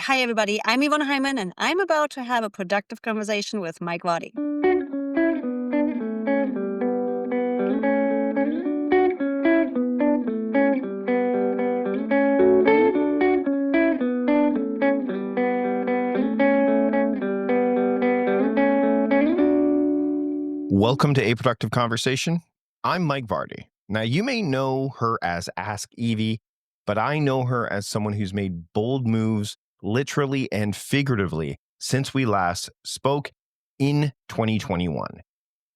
Hi, everybody. I'm Yvonne Heimann, and I'm about to have a productive conversation with Mike Vardy. Welcome to A Productive Conversation. I'm Mike Vardy. Now, you may know her as AskYvie, but I know her as someone who's made bold moves, literally and figuratively, since we last spoke in 2021.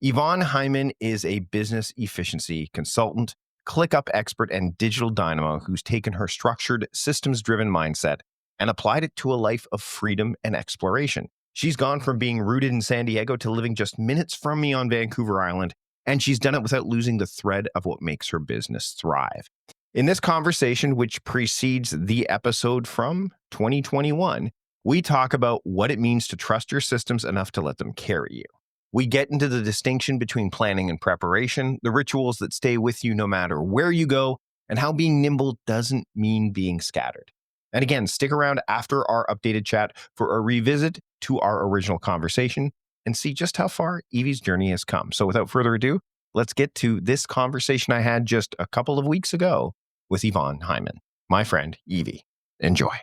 Yvonne Heimann is a business efficiency consultant, ClickUp expert, and digital dynamo who's taken her structured, systems-driven mindset and applied it to a life of freedom and exploration. She's gone from being rooted in San Diego to living just minutes from me on Vancouver Island, and she's done it without losing the thread of what makes her business thrive. In this conversation, which precedes the episode from 2021, we talk about what it means to trust your systems enough to let them carry you. We get into the distinction between planning and preparation, the rituals that stay with you no matter where you go, and how being nimble doesn't mean being scattered. And again, stick around after our updated chat for a revisit to our original conversation and see just how far Evie's journey has come. So without further ado, let's get to this conversation I had just a couple of weeks ago with Yvonne Heimann, my friend Evie. Enjoy.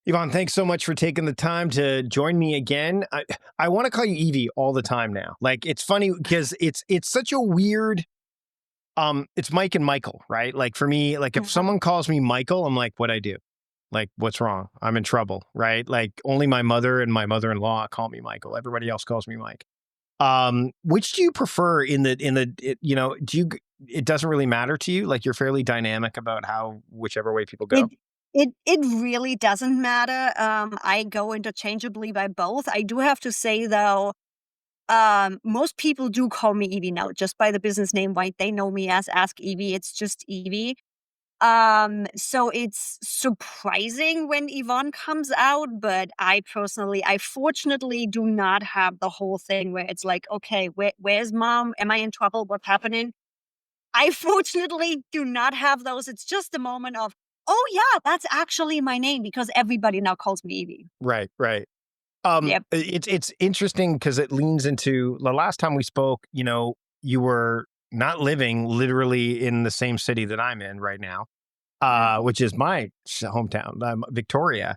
Yvonne, thanks so much for taking the time to join me again. I want to call you Evie all the time now. Like, it's funny because it's such a weird, it's Mike and Michael, right? Like for me, like if someone calls me Michael, I'm like, what'd I do? Like, what's wrong? I'm in trouble, right? Like only my mother and my mother-in-law call me Michael. Everybody else calls me Mike. Which do you prefer it doesn't really matter to you? Like you're fairly dynamic about whichever way people go? It really doesn't matter. I go interchangeably by both. I do have to say, though, most people do call me Evie now, just by the business name, right? They know me as AskYvie. It's just Evie. So it's surprising when Yvonne comes out, but I fortunately do not have the whole thing where it's like, okay, where's mom? Am I in trouble? What's happening? I fortunately do not have those. It's just a moment of, oh yeah, that's actually my name because everybody now calls me Evie. Right. Yep. It's interesting because it leans into the last time we spoke, you were not living literally in the same city that I'm in right now, which is my hometown, Victoria.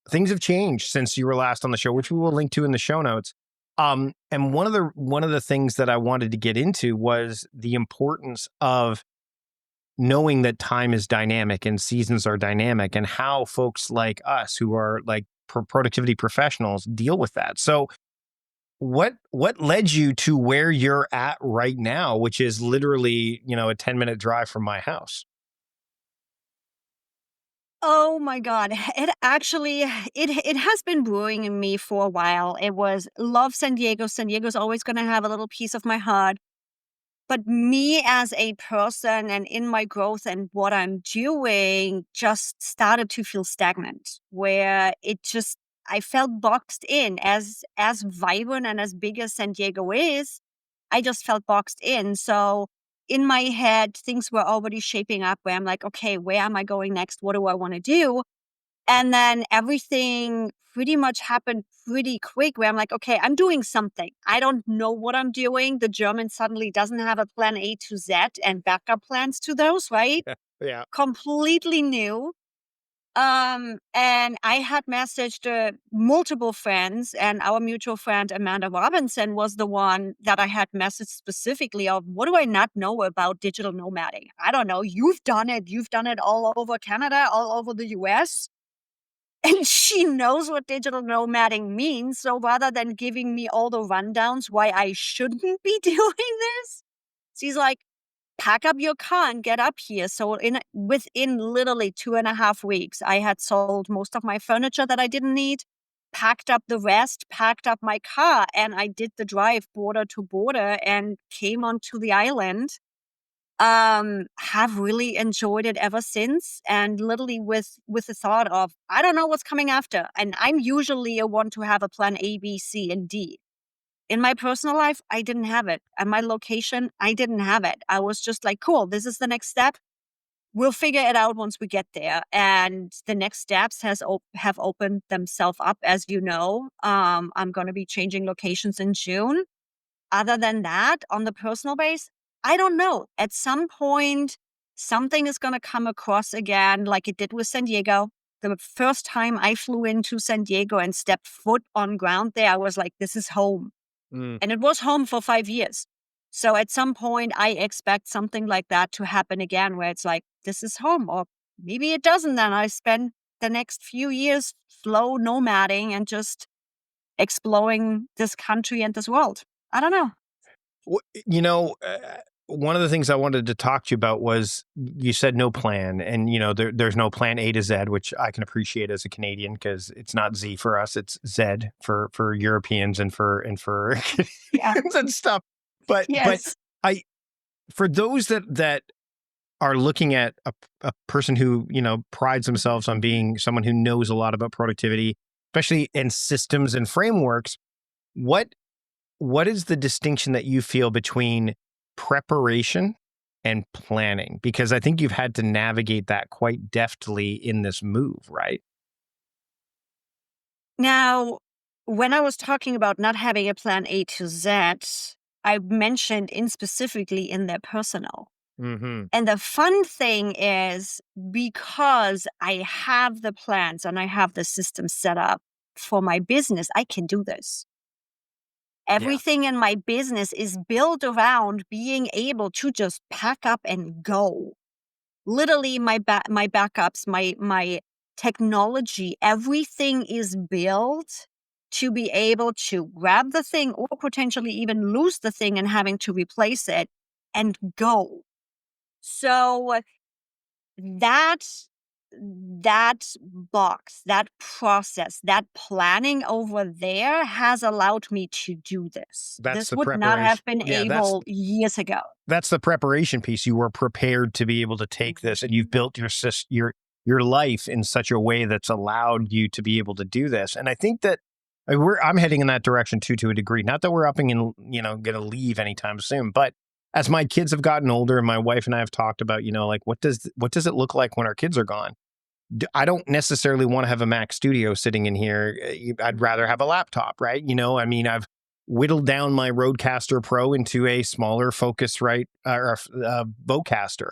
Things have changed since you were last on the show, which we will link to in the show notes. And one of the things that I wanted to get into was the importance of knowing that time is dynamic and seasons are dynamic and how folks like us who are like productivity professionals deal with that. So what led you to where you're at right now, which is literally, a 10-minute drive from my house? Oh my God. It actually, it has been brewing in me for a while. It was love San Diego. San Diego's always going to have a little piece of my heart. But me as a person and in my growth and what I'm doing just started to feel stagnant, where I felt boxed in as vibrant and as big as San Diego is. I just felt boxed in. So in my head, things were already shaping up where I'm like, okay, where am I going next? What do I want to do? And then everything pretty much happened pretty quick where I'm like, okay, I'm doing something. I don't know what I'm doing. The German suddenly doesn't have a plan A to Z and backup plans to those, right? Yeah. Completely new. And I had messaged multiple friends, and our mutual friend Amanda Robinson was the one that I had messaged specifically of what do I not know about digital nomading? I don't know. You've done it. You've done it all over Canada, all over the US. And she knows what digital nomading means. So rather than giving me all the rundowns why I shouldn't be doing this, she's like, pack up your car and get up here. So within literally 2.5 weeks, I had sold most of my furniture that I didn't need, packed up the rest, packed up my car, and I did the drive border to border and came onto the island. Have really enjoyed it ever since, and literally with the thought of, I don't know what's coming after. And I'm usually a one to have a plan A, B, C, and D. In my personal life, I didn't have it. At my location, I didn't have it. I was just like, cool, this is the next step. we'll figure it out once we get there. And the next steps have opened themselves up, as you know. I'm going to be changing locations in June. Other than that, on the personal base, I don't know. At some point, something is going to come across again, like it did with San Diego. The first time I flew into San Diego and stepped foot on ground there, I was like, this is home. Mm. And it was home for 5 years. So at some point, I expect something like that to happen again, where it's like, this is home. Or maybe it doesn't. Then I spend the next few years slow nomading and just exploring this country and this world. I don't know. You know, one of the things I wanted to talk to you about was you said no plan, and there's no plan A to Z, which I can appreciate as a Canadian because it's not Z for us, it's Z for Europeans and for Yeah. Canadians and stuff. But Yes. I for those that are looking at a person who prides themselves on being someone who knows a lot about productivity, especially in systems and frameworks, what is the distinction that you feel between preparation and planning? Because I think you've had to navigate that quite deftly in this move, right? Now, when I was talking about not having a plan A to Z, I mentioned in specifically in their personal. Mm-hmm. And the fun thing is, because I have the plans and I have the system set up for my business, I can do this. Yeah. Everything in my business is built around being able to just pack up and go. Literally, my backups, my technology, everything is built to be able to grab the thing or potentially even lose the thing and having to replace it and go. So that that box, that process, that planning over there has allowed me to do this. That's This the would not have preparation. been Yeah, able years ago. that's the preparation piece. You were prepared to be able to take this, and you've built your life in such a way that's allowed you to be able to do this. And I think that I'm heading in that direction too, to a degree. Not that we're upping and going to leave anytime soon, but as my kids have gotten older, and my wife and I have talked about, like what does it look like when our kids are gone? I don't necessarily want to have a Mac Studio sitting in here. I'd rather have a laptop, right? I mean, I've whittled down my Rodecaster Pro into a smaller Focusrite Vocaster.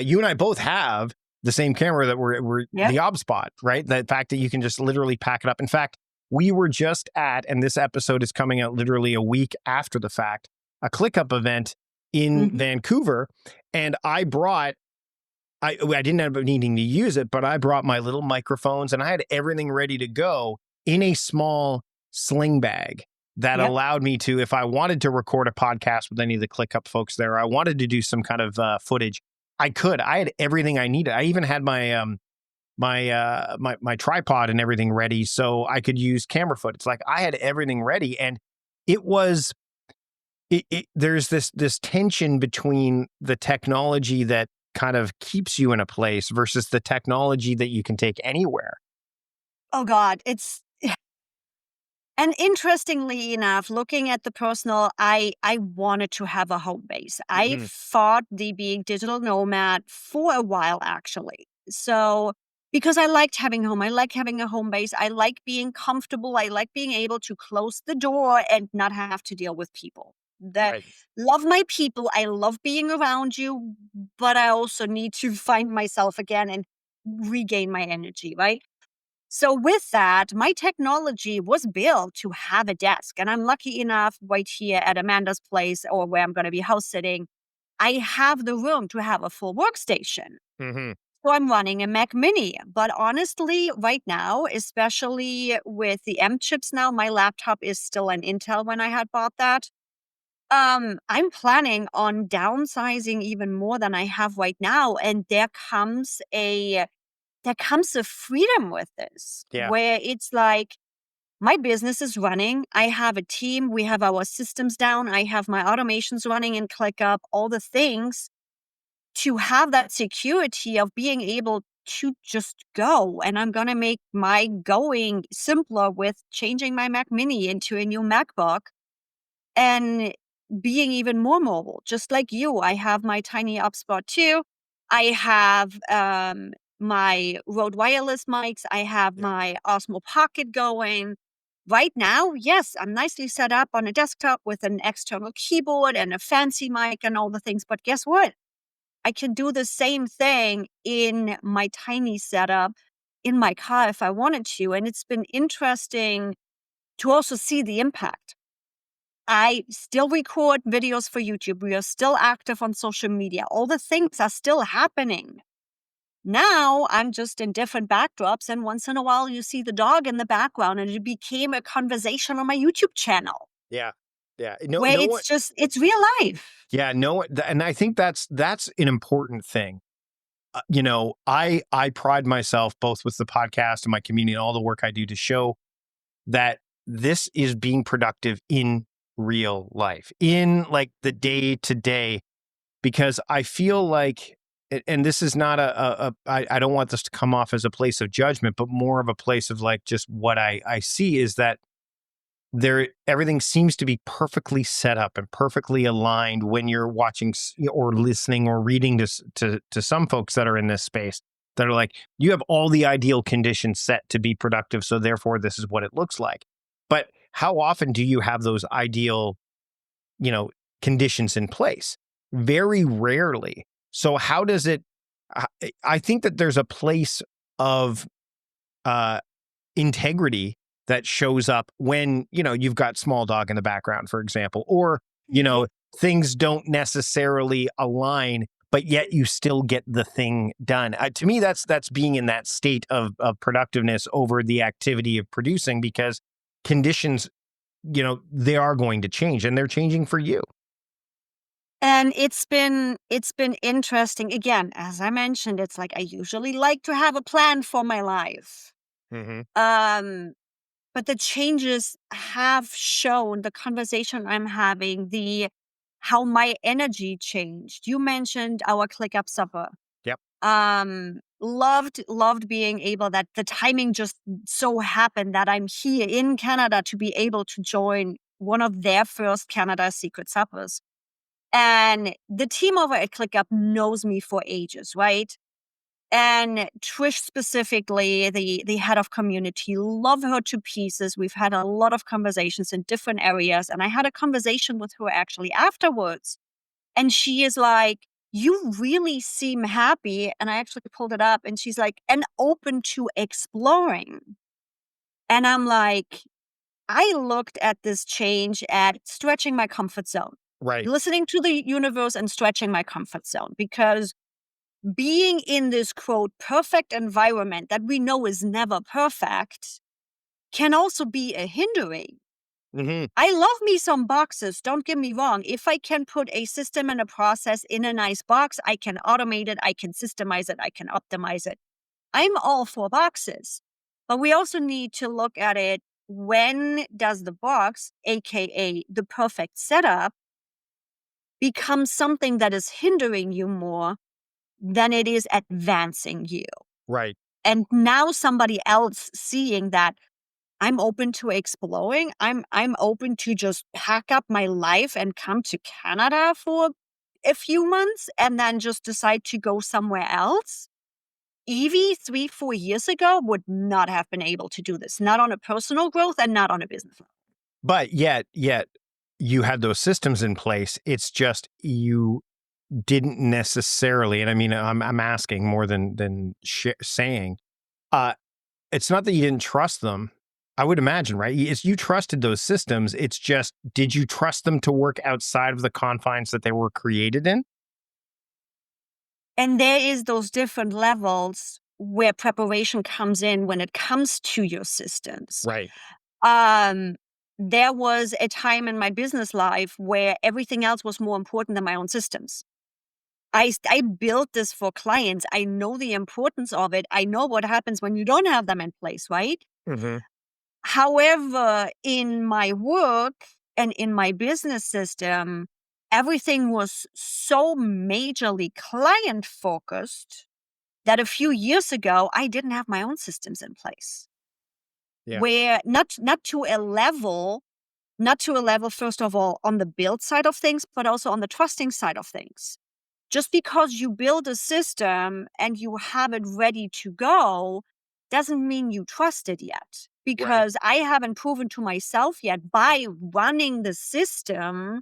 You and I both have the same camera that we're Yep. the ObSpot, right? The fact that you can just literally pack it up. In fact, we were just at, and this episode is coming out literally a week after the fact, a ClickUp event in Vancouver, and I didn't end up needing to use it, but I brought my little microphones and I had everything ready to go in a small sling bag that Yep. allowed me to, if I wanted to record a podcast with any of the ClickUp folks there, I wanted to do some kind of footage, I could. I had everything I needed. I even had my tripod and everything ready so I could use camera footage. Like, I had everything ready, and it was there's this tension between the technology that kind of keeps you in a place versus the technology that you can take anywhere. Oh God, it's and interestingly enough, looking at the personal, I wanted to have a home base. I fought the being digital nomad for a while, actually. So because I liked having home, I like having a home base. I like being comfortable. I like being able to close the door and not have to deal with people. That Right. love my people. I love being around you, but I also need to find myself again and regain my energy, right? So with that, my technology was built to have a desk. And I'm lucky enough right here at Amanda's place, or where I'm going to be house sitting, I have the room to have a full workstation. Mm-hmm. So I'm running a Mac Mini. But honestly, right now, especially with the M chips now, my laptop is still an Intel when I had bought that. I'm planning on downsizing even more than I have right now. And there comes a freedom with this, Yeah. where it's like my business is running. I have a team. We have our systems down. I have my automations running in ClickUp, all the things to have that security of being able to just go. And I'm going to make my going simpler with changing my Mac Mini into a new MacBook and being even more mobile. Just like you, I have my tiny HubSpot too. I have my Rode wireless mics. I have Yeah. my Osmo Pocket going. Right now, yes, I'm nicely set up on a desktop with an external keyboard and a fancy mic and all the things. But guess what? I can do the same thing in my tiny setup in my car if I wanted to. And it's been interesting to also see the impact. I still record videos for YouTube. We are still active on social media. All the things are still happening. Now I'm just in different backdrops, and once in a while you see the dog in the background, and it became a conversation on my YouTube channel Yeah. Yeah. No, where no one. it's real life. Yeah. No. And I think that's an important thing. I pride myself both with the podcast and my community and all the work I do to show that this is being productive in real life, in like the day to day, because I feel like, and this is not I don't want this to come off as a place of judgment, but more of a place of like just what I see is that everything seems to be perfectly set up and perfectly aligned when you're watching or listening or reading to some folks that are in this space that are like, you have all the ideal conditions set to be productive, so therefore this is what it looks like. But how often do you have those ideal, you know, conditions in place? Very rarely. So how does it I think that there's a place of uh integrity that shows up when, you've got small dog in the background, for example, or, Mhm. things don't necessarily align, but yet you still get the thing done. To me, that's being in that state of productiveness over the activity of producing, because conditions, they are going to change, and they're changing for you. And it's been interesting. Again, as I mentioned, it's like I usually like to have a plan for my life. Hmm. Um, but the changes have shown the conversation I'm having, the how my energy changed. You mentioned our click up supper. Yep. Loved being able that the timing just so happened that I'm here in Canada to be able to join one of their first Canada Secret Suppers. And the team over at ClickUp knows me for ages, right? And Trish specifically, the head of community, love her to pieces. We've had a lot of conversations in different areas. And I had a conversation with her actually afterwards. And she is like, "You really seem happy." And I actually pulled it up and she's like, "And open to exploring." And I'm like, I looked at this change at stretching my comfort zone, Right. listening to the universe and stretching my comfort zone, because being in this quote perfect environment that we know is never perfect can also be a hindering. Hmm. I love me some boxes, don't get me wrong. If I can put a system and a process in a nice box, I can automate it, I can systemize it, I can optimize it. I'm all for boxes. But we also need to look at it, when does the box, aka the perfect setup, become something that is hindering you more than it is advancing you? Right. And now somebody else seeing that I'm open to exploring, I'm open to just pack up my life and come to Canada for a few months and then just decide to go somewhere else. Evie 3, 4 years ago would not have been able to do this, not on a personal growth and not on a business level. But yet you had those systems in place. It's just you didn't necessarily, and I mean, I'm asking more than saying. Uh, it's not that you didn't trust them. I would imagine, right? It's you trusted those systems. It's just, did you trust them to work outside of the confines that they were created in? And there is those different levels where preparation comes in when it comes to your systems. Right. Um, there was a time in my business life where everything else was more important than my own systems. I built this for clients. I know the importance of it. I know what happens when you don't have them in place, right? Hmm. However, in my work and in my business system, everything was so majorly client focused that a few years ago, I didn't have my own systems in place. Yeah. Where not to a level, not to a level, first of all, on the build side of things, but also on the trusting side of things. Just because you build a system and you have it ready to go doesn't mean you trust it yet. Because I haven't proven to myself yet by running the system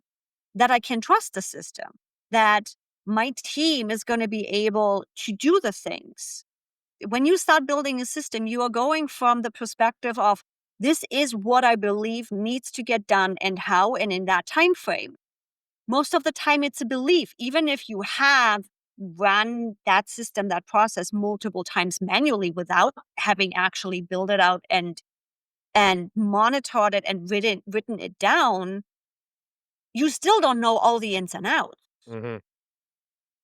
that I can trust the system, that my team is going to be able to do the things. When you start building a system, you are going from the perspective of this is what I believe needs to get done and how and in that time frame. Most of the time it's a belief, even if you have run that system, that process multiple times manually without having actually built it out and monitored it and written it down, you still don't know all the ins and outs. Mhm.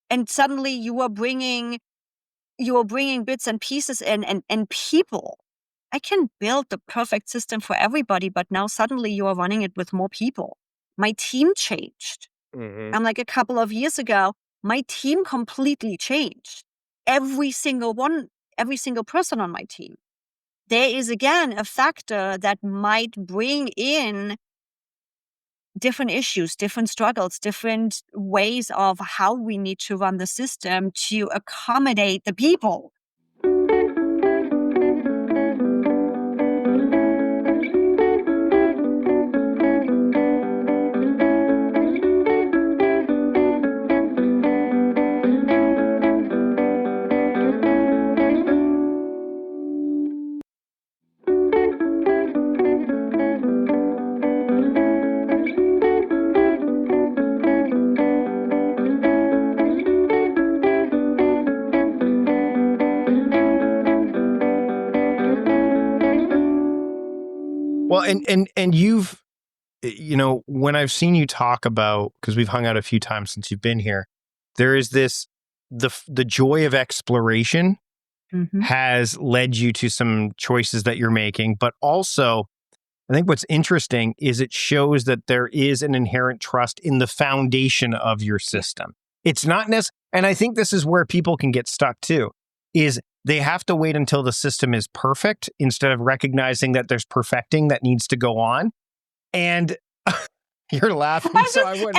And suddenly you are bringing bits and pieces in and people. I can build the perfect system for everybody, but now suddenly you are running it with more people. My team changed. Mhm. And like a couple of years ago, my team completely changed. Every single person on my team. There is again a factor that might bring in different issues, different struggles, different ways of how we need to run the system to accommodate the people. Well, and you've, when I've seen you talk about, because we've hung out a few times since you've been here, there is this, the joy of exploration Mm-hmm. has led you to some choices that you're making, but also I think what's interesting is it shows that there is an inherent trust in the foundation of your system. It's not necessary, and I think this is where people can get stuck too, is they have to wait until the system is perfect instead of recognizing that there's perfecting that needs to go on. And you're laughing, so I wouldn't.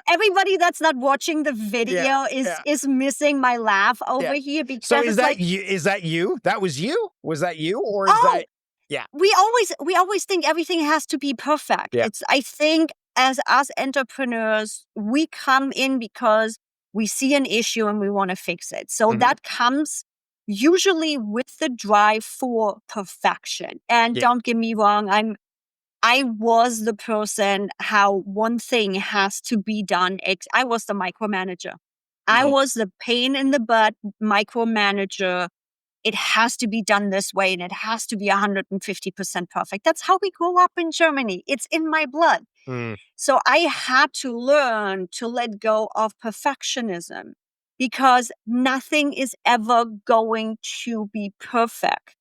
Everybody that's not watching the video Yeah, is missing my laugh over here because so is it's that like, you? Is that you? That was you? Was that you? Or is oh, that? Yeah. we always think everything has to be perfect. Yeah. I think as us entrepreneurs, we come in because we see an issue and we want to fix it. So Mhm. that comes usually with the drive for perfection. And Yeah. don't get me wrong, I was the person how one thing has to be done. I was the micromanager. I Mhm. was the pain in the butt micromanager. It has to be done this way and it has to be 150% perfect. That's how we grew up in Germany. It's in my blood. Mm. So I had to learn to let go of perfectionism because nothing is ever going to be perfect.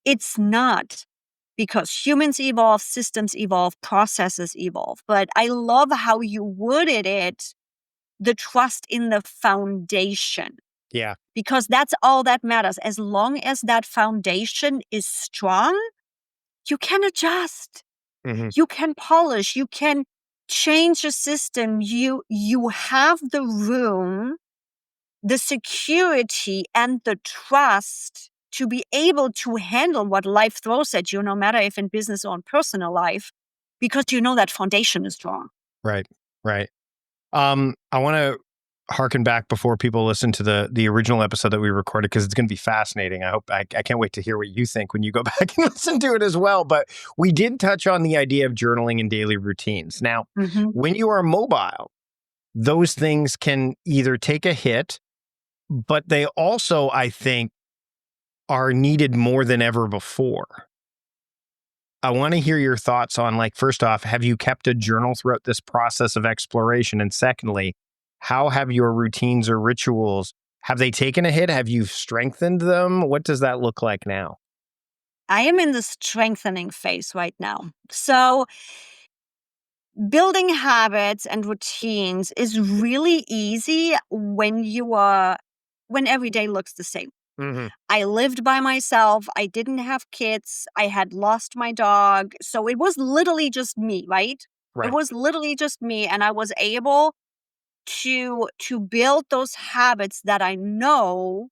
It's not, because humans evolve, systems evolve, processes evolve. But I love how you worded it, the trust in the foundation, Yeah. because that's all that matters. As long as that foundation is strong, you can adjust, Mhm. you can polish, you can change a system. You have the room, the security, and the trust to be able to handle what life throws at you, no matter if in business or in personal life, because you know that foundation is strong. Right. Right. I want to harken back before people listen to the original episode that we recorded, because it's going to be fascinating. I can't wait to hear what you think when you go back and listen to it as well. But we did touch on the idea of journaling and daily routines. Now, Mm-hmm. when you are mobile, those things can either take a hit, but they also, I think, are needed more than ever before. I want to hear your thoughts on, like, first off, have you kept a journal throughout this process of exploration? And secondly, how have your routines or rituals, have they taken a hit? Have you strengthened them? What does that look like now? I am in the strengthening phase right now. So building habits and routines is really easy when every day looks the same. Mm-hmm. I lived by myself. I didn't have kids. I had lost my dog. So it was literally just me, right? It Right. was literally just me. And I was able to build those habits that I know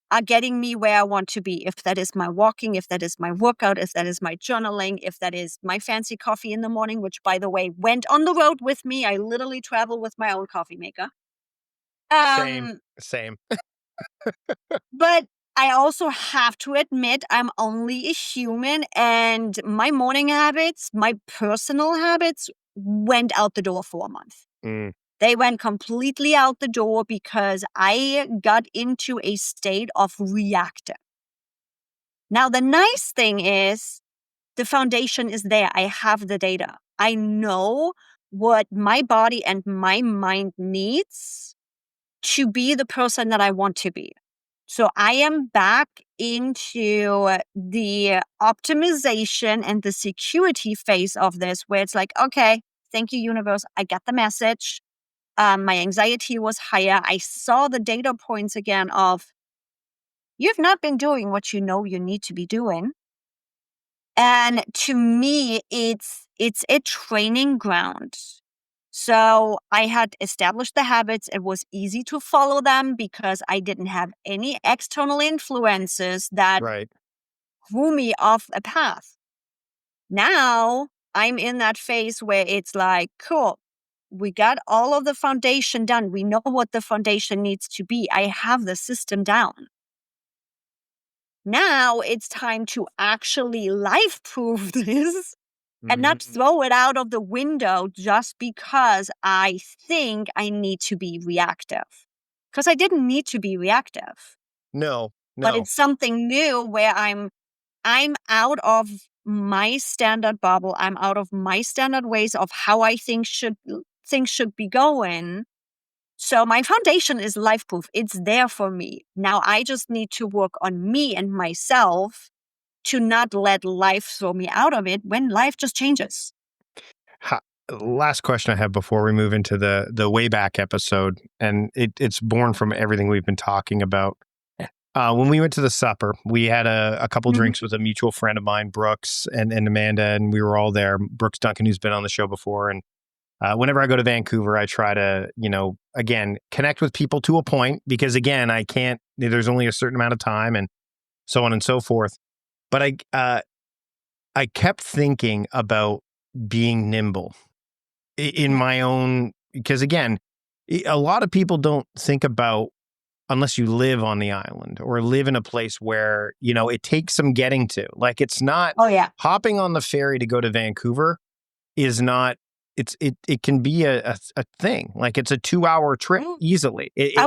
are getting me where I want to be. If that is my walking, if that is my workout, if that is my journaling, if that is my fancy coffee in the morning, which by the way, went on the road with me. I literally travel with my own coffee maker. Same, Um, same. but I also have to admit I'm only a human, and my morning habits, my personal habits went out the door for a month. Mm, They went completely out the door because I got into a state of reactive. Now, the nice thing is the foundation is there. I have the data. I know what my body and my mind needs to be the person that I want to be. So I am back into the optimization and the security phase of this, where it's like, okay, thank you, universe. I got the message. My anxiety was higher. I saw the data points again of you've not been doing what you know you need to be doing. And to me, it's a training ground. So I had established the habits. It was easy to follow them because I didn't have any external influences that right. threw me off a path. Now I'm in that phase where it's like, cool, we got all of the foundation done. We know what the foundation needs to be. I have the system down. Now it's time to actually life proof this and not Mhm. throw it out of the window just because I think I need to be reactive. Because I didn't need to be reactive, No, but no. it's something new where I'm out of my standard bubble. I'm out of my standard ways of how I think things should be going. So my foundation is life proof. It's there for me. Now I just need to work on me and myself to not let life throw me out of it when life just changes. Ha Last question I have before we move into the way back episode, and it's born from everything we've been talking about. When we went to the supper, we had a couple Mhm. drinks with a mutual friend of mine, Brooks and Amanda, and we were all there. Brooks Duncan, who's been on the show before, and whenever I go to Vancouver, I try to, again, connect with people to a point because, again, I can't. There's only a certain amount of time, and so on and so forth. But I kept thinking about being nimble in Yeah. my own, because again, a lot of people don't think about, unless you live on the island or live in a place where, it takes some getting to. Like, it's not Oh yeah. hopping on the ferry to go to Vancouver is not, it can be a thing. Like, it's a 2-hour trip Mm. easily. I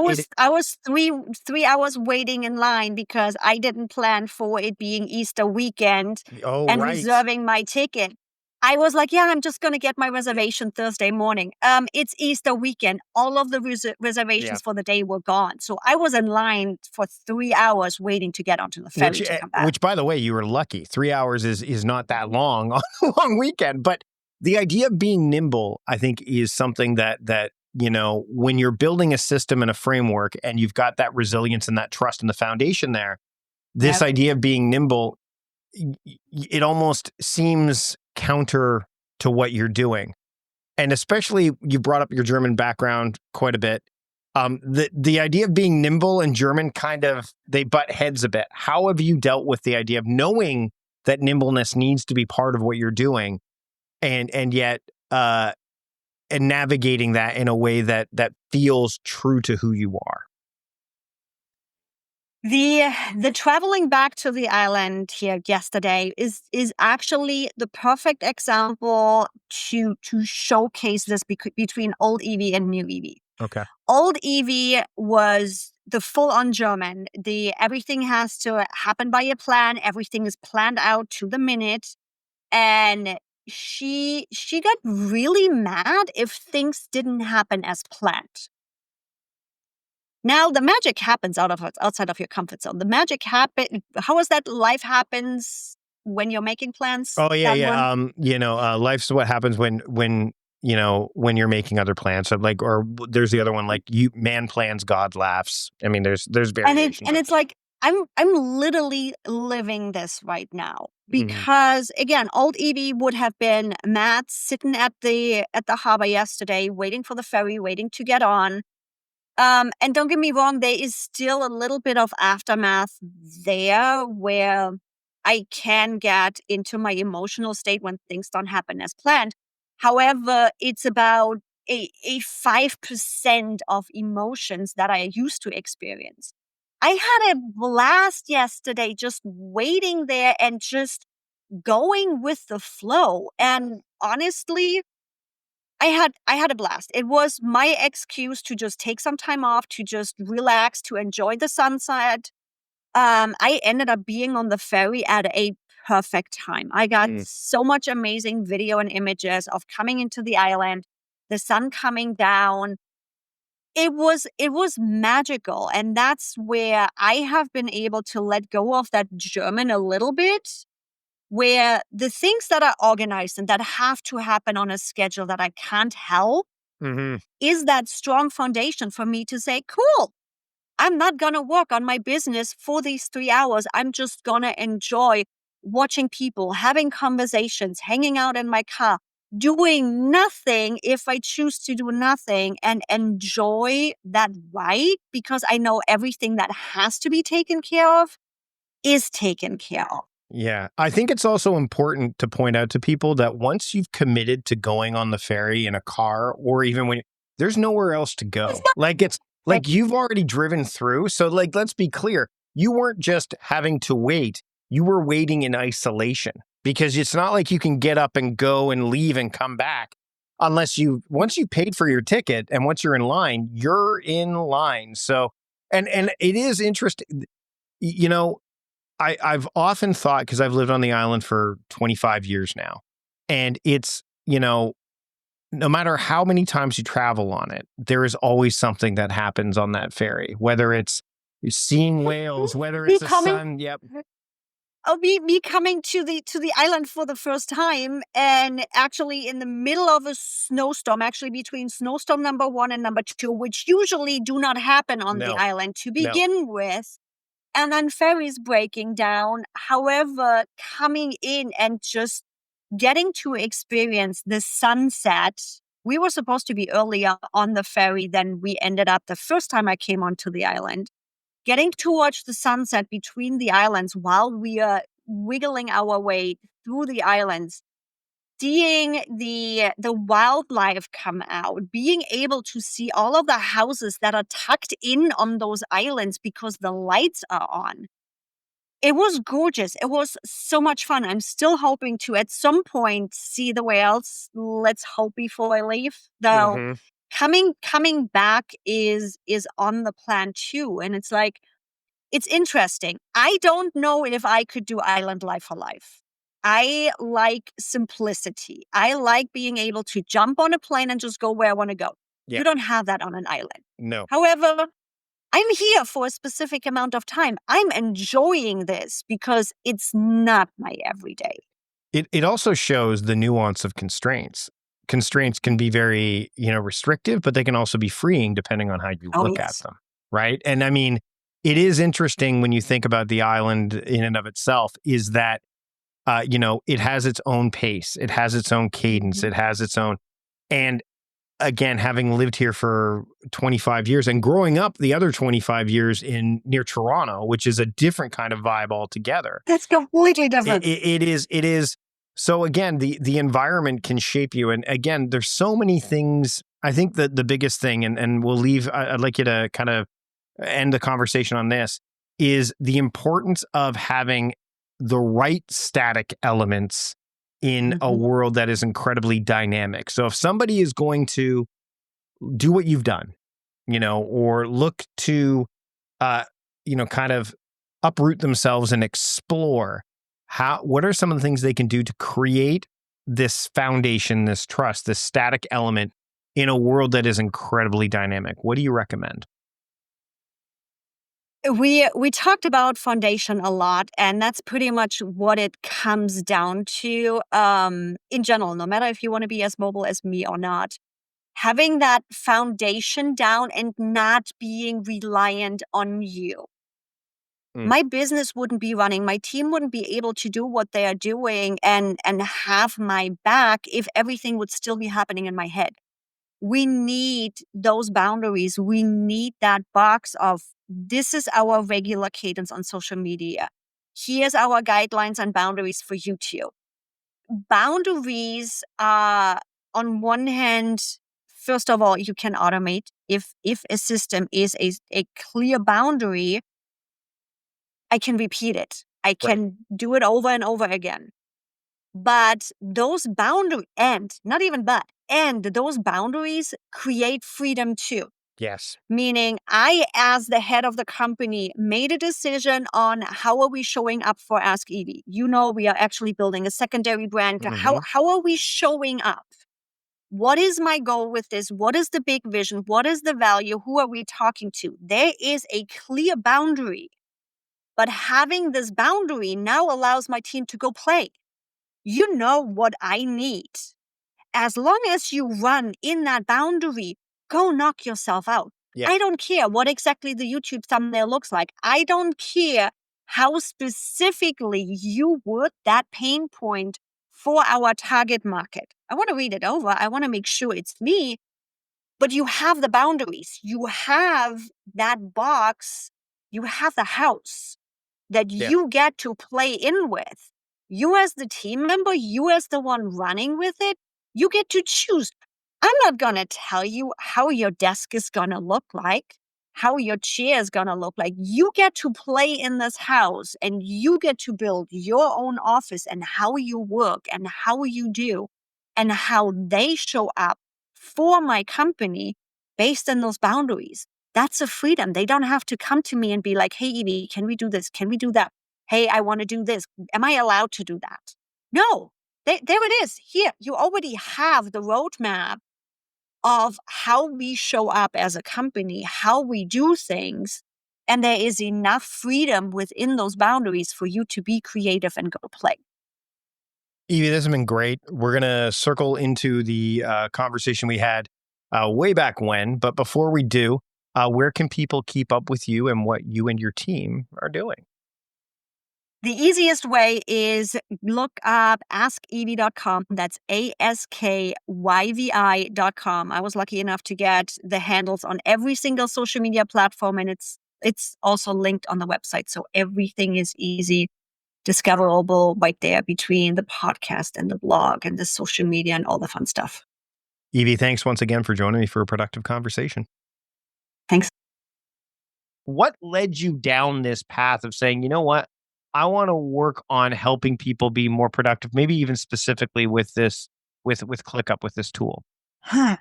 was three hours waiting in line because I didn't plan for it being Easter weekend Oh, and right. reserving my ticket. I was like, yeah, I'm just gonna get my reservation Thursday morning. It's Easter weekend. All of the Yeah. reservations for the day were gone. So I was in line for 3 hours waiting to get onto the ferry to come back. Which, by the way, you were lucky. 3 hours is not that long on a long weekend. But the idea of being nimble, I think, is something that when you're building a system and a framework, and you've got that resilience and that trust in the foundation there, this Yep. idea of being nimble, it almost seems counter to what you're doing. And especially, you brought up your German background quite a bit. The idea of being nimble and German, kind of, they butt heads a bit. How have you dealt with the idea of knowing that nimbleness needs to be part of what you're doing, and yet and navigating that in a way that feels true to who you are? The traveling back to the island here yesterday is actually the perfect example to showcase this between old Evie and new Evie. Okay. Old Evie was the full-on German. The everything has to happen by a plan. Everything is planned out to the minute, and she got really mad if things didn't happen as planned. Now the magic happens outside of your comfort zone. The magic happen. How is that? Life happens when you're making plans. Oh, yeah, That yeah. one. Life's what happens when you're making other plans. So, there's the other one, like, you man plans, God laughs. I mean, there's And variations of it's that. like I'm literally living this right now Mhm. because again, old Evie would have been mad sitting at the harbor yesterday, waiting for the ferry, waiting to get on. And don't get me wrong, there is still a little bit of aftermath there where I can get into my emotional state when things don't happen as planned. However, it's about a 5% of emotions that I used to experience. I had a blast yesterday just waiting there and just going with the flow. And honestly, I had a blast. It was my excuse to just take some time off, to just relax, to enjoy the sunset. I ended up being on the ferry at a perfect time. I got Mm. so much amazing video and images of coming into the island, the sun coming down. It was magical, and that's where I have been able to let go of that German a little bit, where the things that are organized and that have to happen on a schedule that I can't help Mhm. is that strong foundation for me to say, cool, I'm not going to work on my business for these 3 hours. I'm just going to enjoy watching people, having conversations, hanging out in my car, doing nothing if I choose to do nothing and enjoy that ride because I know everything that has to be taken care of is taken care of. Yeah. I think it's also important to point out to people that once you've committed to going on the ferry in a car or even when there's nowhere else to It's go. Like it's not like you've already driven through. So like let's be clear. You weren't just having to wait. You were waiting in isolation because it's not like you can get up and go and leave and come back unless you once you paid for your ticket and once you're in line, you're in line. So and it is interesting you know I've often thought because I've lived on the island for 25 years now, and it's, no matter how many times you travel on it, there is always something that happens on that ferry, whether it's seeing whales, whether me it's a coming sun. Yep. me coming to the island for the first time and actually in the middle of a snowstorm, actually between snowstorm number 1 and number 2, which usually do not happen on the No, island to no. begin with. And then ferries breaking down. However, coming in and just getting to experience the sunset. We were supposed to be earlier on the ferry than we ended up the first time I came onto the island. Getting to watch the sunset between the islands while we are wiggling our way through the islands, seeing the wildlife come out, being able to see all of the houses that are tucked in on those islands because the lights are on. It was gorgeous. It was so much fun. I'm still hoping to at some point see the whales. Let's hope before I leave. Though Hmm. coming back is on the plan too. And it's like it's interesting. I don't know if I could do island life for life. I like simplicity. I like being able to jump on a plane and just go where I want to go. Yeah. You don't have that on an island. No. However, I'm here for a specific amount of time. I'm enjoying this because it's not my everyday. It also shows the nuance of constraints. Constraints can be very, restrictive, but they can also be freeing depending on how you Oh, look at yes. them, right? And I mean, it is interesting when you think about the island in and of itself, is that it has its own pace, it has its own cadence, Mhm. it has its own, and again, having lived here for 25 years and growing up the other 25 years in near Toronto, which is a different kind of vibe altogether. That's completely different. It is. So again, the environment can shape you. And again, there's so many things. I think that the biggest thing, and we'll leave, I'd like you to kind of end the conversation on this, is the importance of having the right static elements in a Mhm. world that is incredibly dynamic. So if somebody is going to do what you've done, or look to, kind of uproot themselves and explore what are some of the things they can do to create this foundation, this trust, this static element in a world that is incredibly dynamic? What do you recommend? We talked about foundation a lot, and that's pretty much what it comes down to. In general, no matter if you want to be as mobile as me or not, having that foundation down and not being reliant on you. My business wouldn't be running. My team wouldn't be able to do what they are doing and have my back if everything would still be happening in my head. We need those boundaries. We need that box of this is our regular cadence on social media. Here's our guidelines and boundaries for YouTube. Boundaries are, on one hand, first of all, you can automate. If a system is a clear boundary, I can repeat it. I can do it over and over again. But those boundaries, and those boundaries create freedom too. Yes. Meaning I, as the head of the company, made a decision on how are we showing up for AskYvie. We are actually building a secondary brand. Mhm. How are we showing up? What is my goal with this? What is the big vision? What is the value? Who are we talking to? There is a clear boundary. But having this boundary now allows my team to go play. You know what I need. As long as you run in that boundary, go knock yourself out. Yeah. I don't care what exactly the YouTube thumbnail looks like. I don't care how specifically you word that pain point for our target market. I want to read it over. I want to make sure it's me. But you have the boundaries. You have that box. You have the house that you get to play in with. You as the team member, you as the one running with it, you get to choose. I'm not going to tell you how your desk is going to look like, how your chair is going to look like. You get to play in this house and you get to build your own office and how you work and how you do and how they show up for my company based on those boundaries. That's a freedom. They don't have to come to me and be like, hey, Evie, can we do this? Can we do that? Hey, I want to do this. Am I allowed to do that? No, there it is. Here, you already have the roadmap of how we show up as a company, how we do things. And there is enough freedom within those boundaries for you to be creative and go play. Evie, this has been great. We're going to circle into the conversation we had way back when. But before we do, where can people keep up with you and what you and your team are doing? The easiest way is look up AskYvie.com. That's AskYvie.com. I was lucky enough to get the handles on every single social media platform, and it's also linked on the website. So everything is easy, discoverable right there between the podcast and the blog and the social media and all the fun stuff. Evie, thanks once again for joining me for a productive conversation. Thanks. What led you down this path of saying, you know what, I want to work on helping people be more productive, maybe even specifically with this, with ClickUp, with this tool? ClickUp,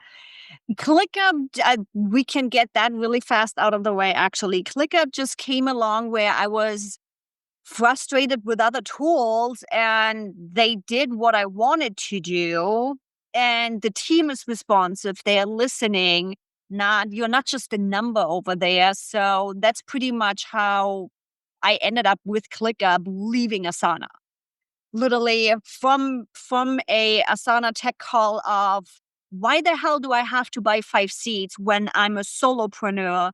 we can get that really fast out of the way, actually. ClickUp just came along where I was frustrated with other tools and they did what I wanted to do. And the team is responsive. They are listening. You're not just a number over there. So that's pretty much how I ended up with ClickUp leaving Asana. Literally from a Asana tech call of why the hell do I have to buy 5 seats when I'm a solopreneur?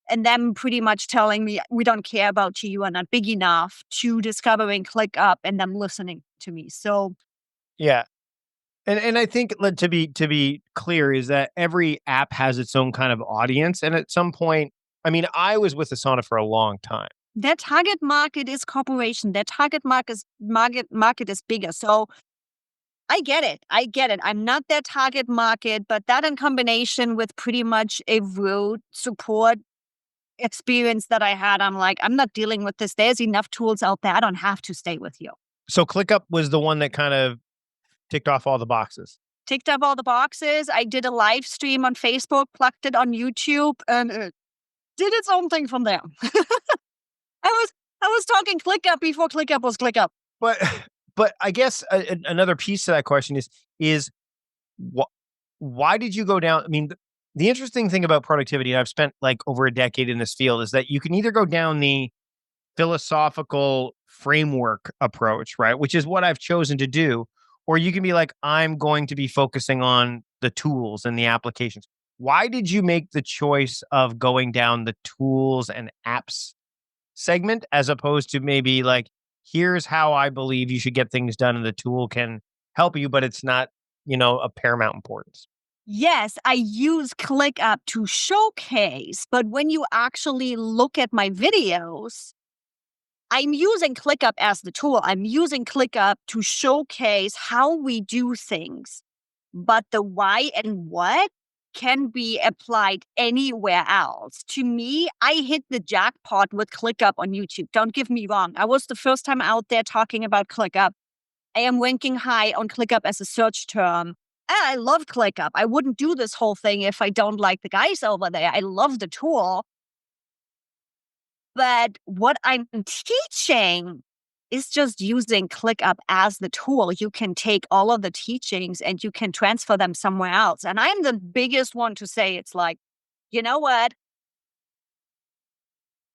And them pretty much telling me, we don't care about you, you are not big enough, to discovering ClickUp and them listening to me. So Yeah. And I think to be clear is that every app has its own kind of audience. And at some point, I mean, I was with Asana for a long time. their target market is corporation. Their target market is bigger. So I get it. I'm not their target market, but that in combination with pretty much a root support experience that I had, I'm like, I'm not dealing with this. There's enough tools out there. I don't have to stay with you. So ClickUp was the one that kind of ticked off all the boxes. Ticked up all the boxes. I did a live stream on Facebook, plugged it on YouTube, and it did its own thing from there. I was talking ClickUp before ClickUp was ClickUp. But but I guess another piece to that question is why did you go down? I mean, the interesting thing about productivity, and I've spent like over a decade in this field, is that you can either go down the philosophical framework approach, right? Which is what I've chosen to do. Or you can be like, I'm going to be focusing on the tools and the applications. Why did you make the choice of going down the tools and apps segment as opposed to maybe like, here's how I believe you should get things done and the tool can help you, but it's not, a paramount importance. Yes, I use ClickUp to showcase, but when you actually look at my videos, I'm using ClickUp as the tool. I'm using ClickUp to showcase how we do things, but the why and what can be applied anywhere else. To me, I hit the jackpot with ClickUp on YouTube. Don't get me wrong. I was the first time out there talking about ClickUp. I am ranking high on ClickUp as a search term. And I love ClickUp. I wouldn't do this whole thing if I don't like the guys over there. I love the tool. But what I'm teaching is just using ClickUp as the tool. You can take all of the teachings and you can transfer them somewhere else. And I'm the biggest one to say it's like, you know what?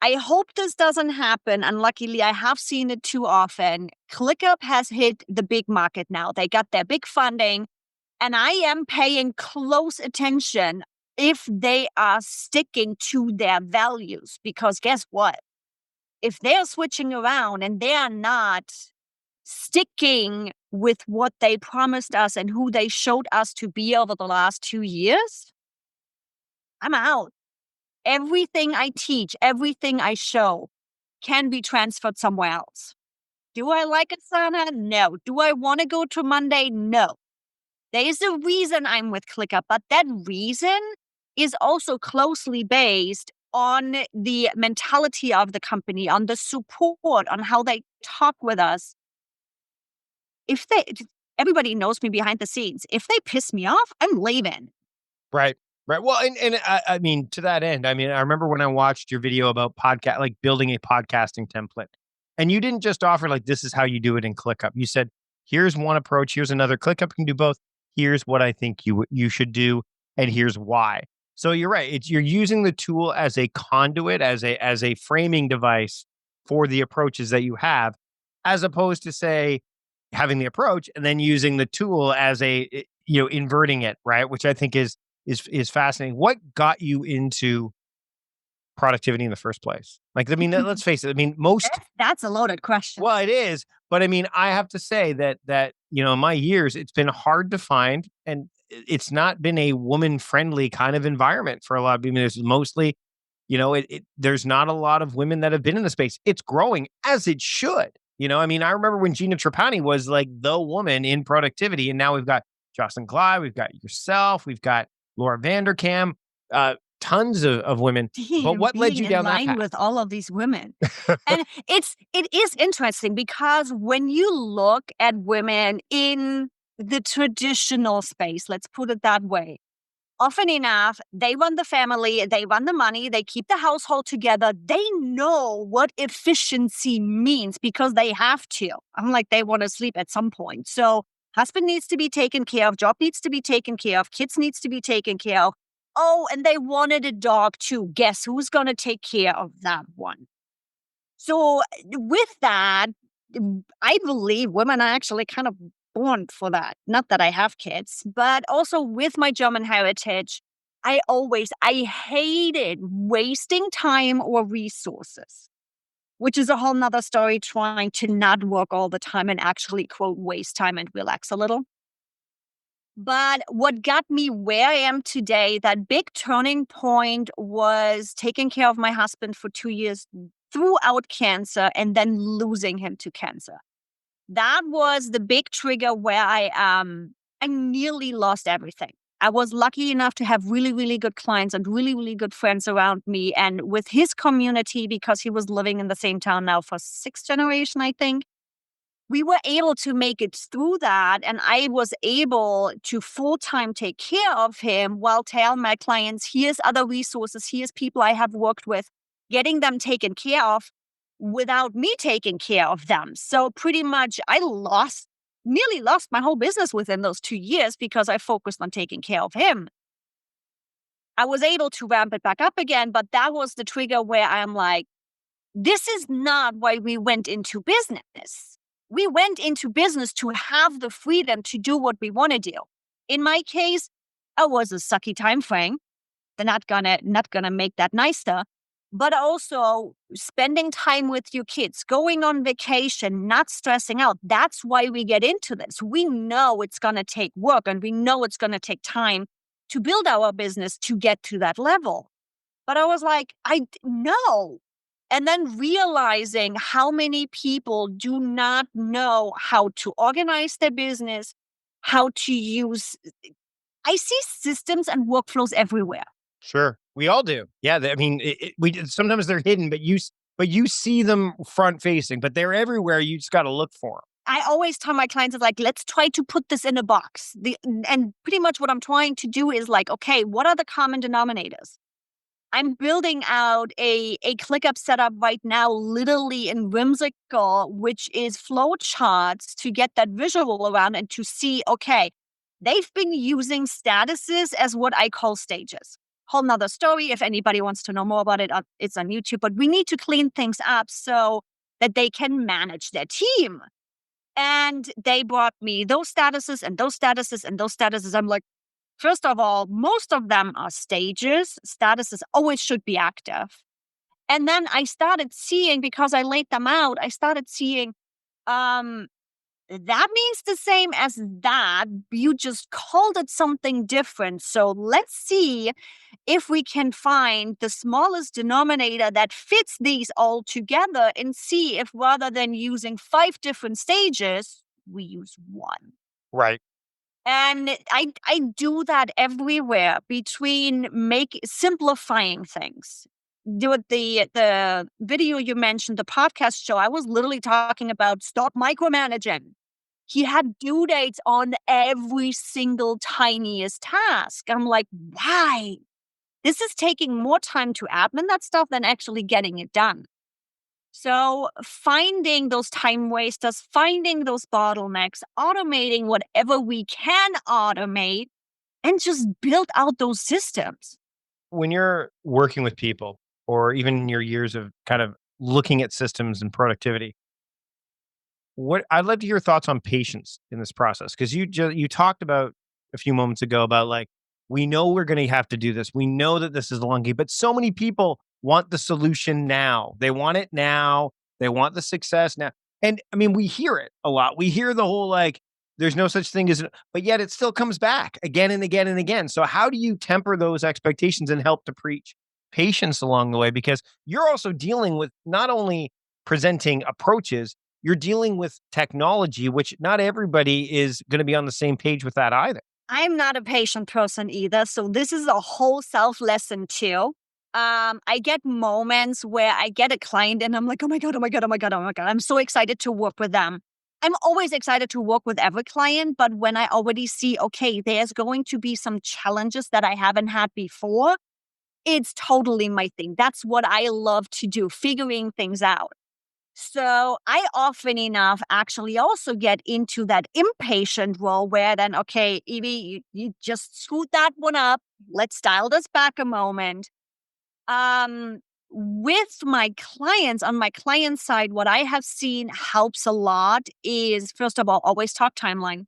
I hope this doesn't happen. And luckily, I have seen it too often. ClickUp has hit the big market now. They got their big funding. And I am paying close attention if they are sticking to their values. Because guess what? If they're switching around and they are not sticking with what they promised us and who they showed us to be over the last 2 years, I'm out. Everything I teach, everything I show can be transferred somewhere else. Do I like Asana? No. Do I want to go to Monday? No. There is a reason I'm with ClickUp, but that reason is also closely based on the mentality of the company, on the support, on how they talk with us. Everybody knows me behind the scenes. If they piss me off, I'm leaving. Right. Right. Well, and I mean, to that end, I mean, I remember when I watched your video about podcast, like building a podcasting template, and you didn't just offer like, this is how you do it in ClickUp. You said, here's one approach. Here's another. ClickUp can do both. Here's what I think you should do. And here's why. So you're right. You're using the tool as a conduit, as a framing device for the approaches that you have, as opposed to say having the approach and then using the tool as inverting it, right? Which I think is fascinating. What got you into productivity in the first place? Like, I mean, let's face it. I mean, that's a loaded question. Well, it is, but I mean, I have to say that in my years, it's been hard to find, and it's not been a woman friendly kind of environment for a lot of people. It's mostly, there's not a lot of women that have been in the space. It's growing as it should. I mean, I remember when Gina Trapani was like the woman in productivity, and now we've got Jocelyn Clyde, we've got yourself, we've got Laura Vanderkam, tons of women. But what led you down that path? With all of these women, and it is interesting because when you look at women in the traditional space, let's put it that way, often enough, they run the family, they run the money, they keep the household together. They know what efficiency means because they have to. I'm like, they want to sleep at some point. So husband needs to be taken care of, job needs to be taken care of, kids needs to be taken care of. Oh, and they wanted a dog too. Guess who's going to take care of that one? So with that, I believe women are actually kind of born for that. Not that I have kids, but also with my German heritage, I hated wasting time or resources, which is a whole nother story, trying to not work all the time and actually, quote, waste time and relax a little. But what got me where I am today, that big turning point was taking care of my husband for 2 years throughout cancer and then losing him to cancer. That was the big trigger where I nearly lost everything. I was lucky enough to have really, really good clients and really, really good friends around me. And with his community, because he was living in the same town now for 6th generation, I think, we were able to make it through that. And I was able to full-time take care of him while tell my clients, here's other resources, here's people I have worked with, getting them taken care of without me taking care of them. So pretty much I nearly lost my whole business within those 2 years because I focused on taking care of him. I was able to ramp it back up again, but that was the trigger where I'm like, this is not why we went into business. We went into business to have the freedom to do what we want to do. In my case, it was a sucky time frame. They're not gonna make that nicer. but also spending time with your kids, going on vacation, not stressing out. That's why we get into this. We know it's going to take work and we know it's going to take time to build our business to get to that level. But I was like, I know. And then realizing how many people do not know how to organize their business, how to use, I see systems and workflows everywhere. Sure. We all do. Yeah. I mean, sometimes they're hidden, but you see them front facing, but they're everywhere. You just got to look for them. I always tell my clients, it's like, let's try to put this in a box. And pretty much what I'm trying to do is like, okay, what are the common denominators? I'm building out a ClickUp setup right now, literally in Whimsical, which is flow charts to get that visual around and to see, okay, they've been using statuses as what I call stages. Whole nother story. If anybody wants to know more about it, it's on YouTube. But we need to clean things up so that they can manage their team. And they brought me those statuses and those statuses and those statuses. I'm like, first of all, most of them are stages. Statuses always should be active. And then I started seeing, because I laid them out, I started seeing that means the same as that. You just called it something different. So let's see if we can find the smallest denominator that fits these all together and see if rather than using 5 different stages, we use one. Right. And I do that everywhere between simplifying things. The video you mentioned, the podcast show, I was literally talking about stop micromanaging. He had due dates on every single tiniest task. I'm like, why? This is taking more time to admin that stuff than actually getting it done. So finding those time wasters, finding those bottlenecks, automating whatever we can automate, and just build out those systems. When you're working with people, or even in your years of kind of looking at systems and productivity, I'd love to hear your thoughts on patience in this process, because you talked about a few moments ago about like, we know we're going to have to do this. We know that this is the long game, but so many people want the solution now. They want it now. They want the success now. And I mean, we hear it a lot. We hear the whole like, there's no such thing as, but yet it still comes back again and again and again. So how do you temper those expectations and help to preach patience along the way? Because you're also dealing with not only presenting approaches, you're dealing with technology, which not everybody is going to be on the same page with that either. I'm not a patient person either. So this is a whole self lesson too. I get moments where I get a client and I'm like, oh my God, oh my God, oh my God, oh my God. I'm so excited to work with them. I'm always excited to work with every client, but when I already see, okay, there's going to be some challenges that I haven't had before, it's totally my thing. That's what I love to do, figuring things out. So I often enough actually also get into that impatient role where then, okay, Evie, you just scoot that one up. Let's dial this back a moment. With my clients, on my client side, what I have seen helps a lot is, first of all, always talk timeline.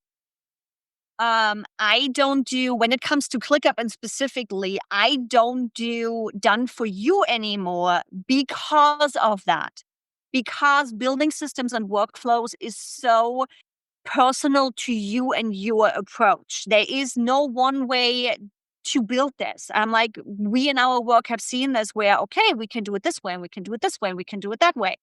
I don't do, when it comes to ClickUp and specifically, I don't do done for you anymore because of that. Because building systems and workflows is so personal to you and your approach. There is no one way to build this. I'm like, we in our work have seen this where, okay, we can do it this way, and we can do it this way, and we can do it that way.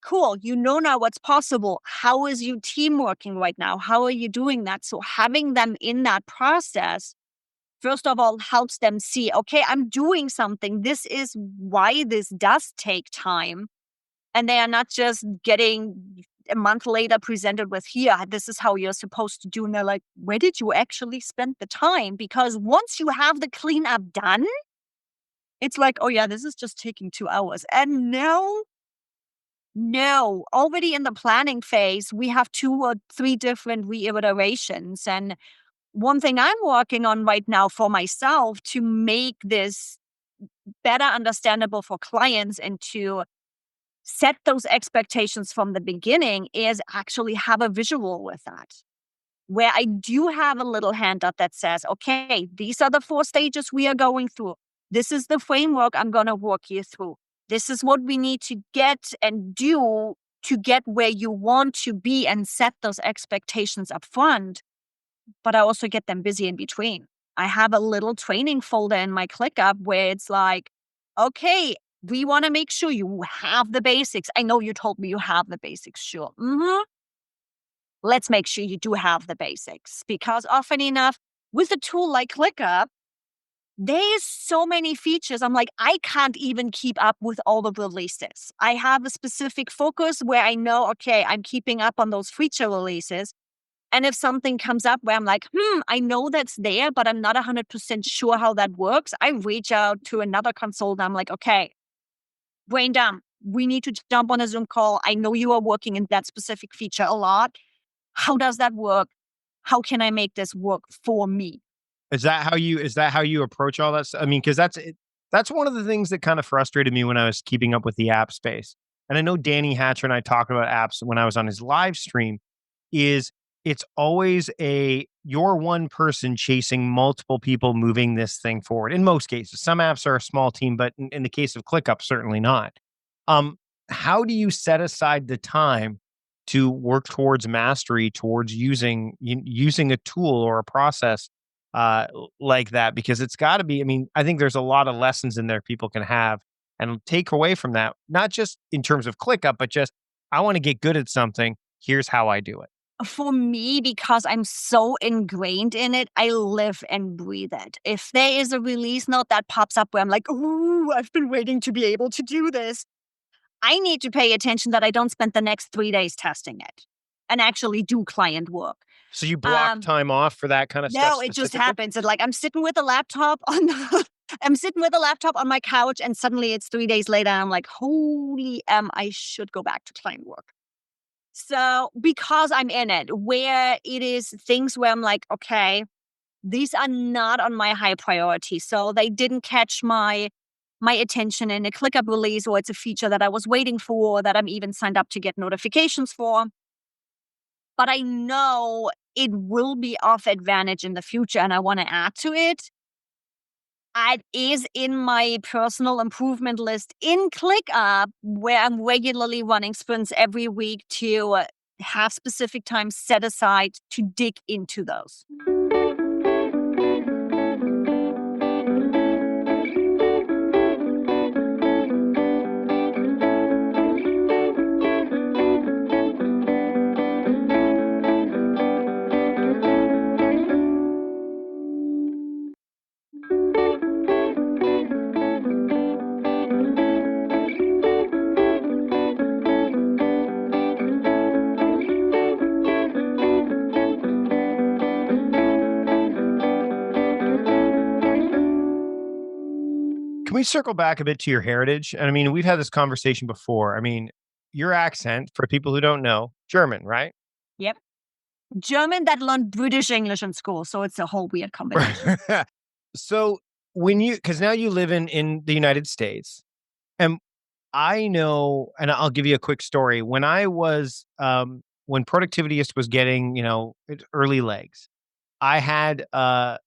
Cool. You know now what's possible. How is your team working right now? How are you doing that? So having them in that process, first of all, helps them see, okay, I'm doing something. This is why this does take time. And they are not just getting a month later presented with, here, this is how you're supposed to do. And they're like, where did you actually spend the time? Because once you have the cleanup done, it's like, oh yeah, this is just taking 2 hours. And no, already in the planning phase, we have 2 or 3 different reiterations. And one thing I'm working on right now for myself to make this better understandable for clients and to set those expectations from the beginning is actually have a visual with that, where I do have a little handout that says, okay, these are the 4 stages we are going through. This is the framework I'm going to walk you through. This is what we need to get and do to get where you want to be and set those expectations up front. But I also get them busy in between. I have a little training folder in my ClickUp where it's like, okay, we want to make sure you have the basics. I know you told me you have the basics. Sure. Let's make sure you do have the basics, because often enough with a tool like ClickUp, there's so many features. I'm like, I can't even keep up with all the releases. I have a specific focus where I know, okay, I'm keeping up on those feature releases. And if something comes up where I'm like, I know that's there, but I'm not 100% sure how that works, I reach out to another consultant. I'm like, okay, brain dump. We need to jump on a Zoom call. I know you are working in that specific feature a lot. How does that work? How can I make this work for me? Is that how you approach all that stuff? I mean, because that's one of the things that kind of frustrated me when I was keeping up with the app space. And I know Danny Hatcher and I talked about apps when I was on his live stream. Is it's always you're one person chasing multiple people moving this thing forward. In most cases, some apps are a small team, but in the case of ClickUp, certainly not. How do you set aside the time to work towards mastery, towards using a tool or a process like that? Because it's got to be. I mean, I think there's a lot of lessons in there people can have and take away from that, not just in terms of ClickUp, but just I want to get good at something. Here's how I do it. For me, because I'm so ingrained in it, I live and breathe it. If there is a release note that pops up where I'm like, ooh, I've been waiting to be able to do this, I need to pay attention that I don't spend the next 3 days testing it and actually do client work. So you block time off for that kind of stuff No, it just specifically? happens. It's like I'm sitting with a laptop on I'm sitting with a laptop on my couch, and suddenly it's 3 days later and I'm like, holy I should go back to client work. So because I'm in it, where it is things where I'm like, okay, these are not on my high priority. So they didn't catch my attention in a ClickUp release, or it's a feature that I was waiting for, that I'm even signed up to get notifications for. But I know it will be of advantage in the future and I want to add to it. It is in my personal improvement list in ClickUp, where I'm regularly running sprints every week to have specific time set aside to dig into those. Can we circle back a bit to your heritage? And I mean, we've had this conversation before. I mean, your accent, for people who don't know, German, right? Yep. German that learned British English in school, so it's a whole weird combination. So because now you live in the United States, and I know, and I'll give you a quick story. When I was, when Productivityist was getting, its early legs, I had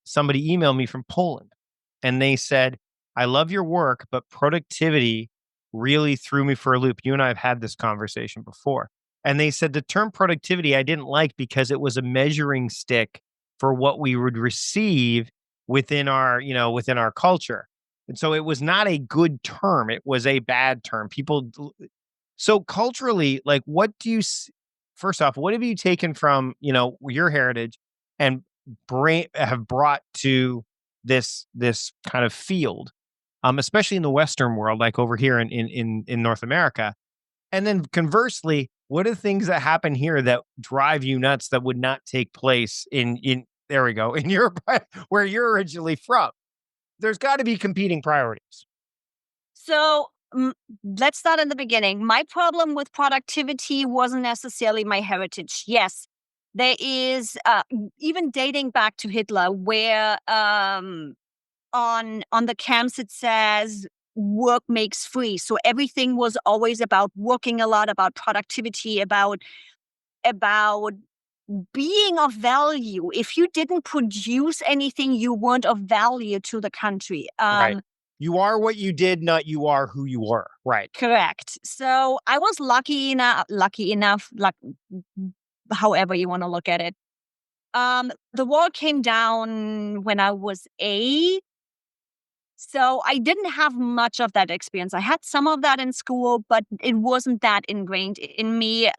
somebody email me from Poland, and they said, I love your work, but productivity really threw me for a loop. You and I have had this conversation before. And they said the term productivity I didn't like because it was a measuring stick for what we would receive within our culture. And so it was not a good term. It was a bad term. So culturally, like, first off, what have you taken from, your heritage and have brought to this kind of field, especially in the Western world, like over here in North America? And then conversely, what are things that happen here that drive you nuts that would not take place in there we go, in Europe, where you're originally from? There's got to be competing priorities. So let's start in the beginning. My problem with productivity wasn't necessarily my heritage. Yes, there is even dating back to Hitler, where on the camps it says work makes free. So everything was always about working a lot, about productivity, about being of value. If you didn't produce anything, you weren't of value to the country. Right. You are what you did, not you are who you were. Right. Correct. So I was lucky enough, however you want to look at it. The wall came down when I was 8. So I didn't have much of that experience. I had some of that in school, but it wasn't that ingrained in me,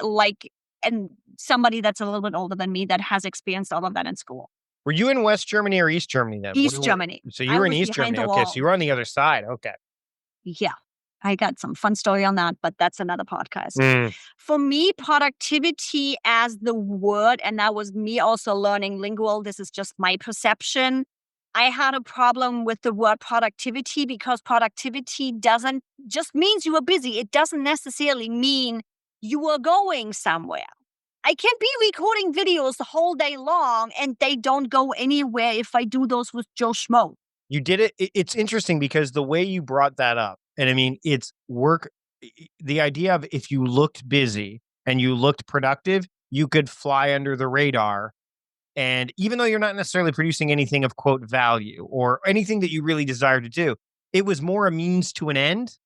and somebody that's a little bit older than me that has experienced all of that in school. Were you in West Germany or East Germany then? East Germany. So you I were in was East behind Germany. the Okay. So wall. you were on the other side. Okay. Yeah. I got some fun story on that, but that's another podcast. Mm. For me, productivity as the word, and that was me also learning lingual, this is just my perception. I had a problem with the word productivity because productivity doesn't just means you are busy. It doesn't necessarily mean you are going somewhere. I can be recording videos the whole day long and they don't go anywhere if I do those with Joe Schmo. You did it. It's interesting because the way you brought that up, and I mean, it's work. The idea of if you looked busy and you looked productive, you could fly under the radar. And even though you're not necessarily producing anything of quote value or anything that you really desire to do, it was more a means to an end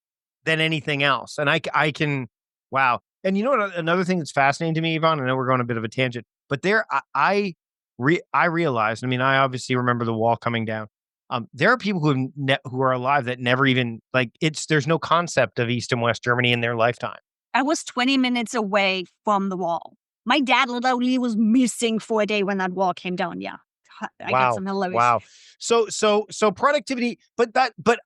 than anything else. And I can, wow. And you know what? Another thing that's fascinating to me, Yvonne, I know we're going a bit of a tangent, but I realized, I mean, I obviously remember the wall coming down. There are people who are alive that never even there's no concept of East and West Germany in their lifetime. I was 20 minutes away from the wall. My dad literally was missing for a day when that wall came down. Yeah. I got some hilarious. Wow. So productivity, but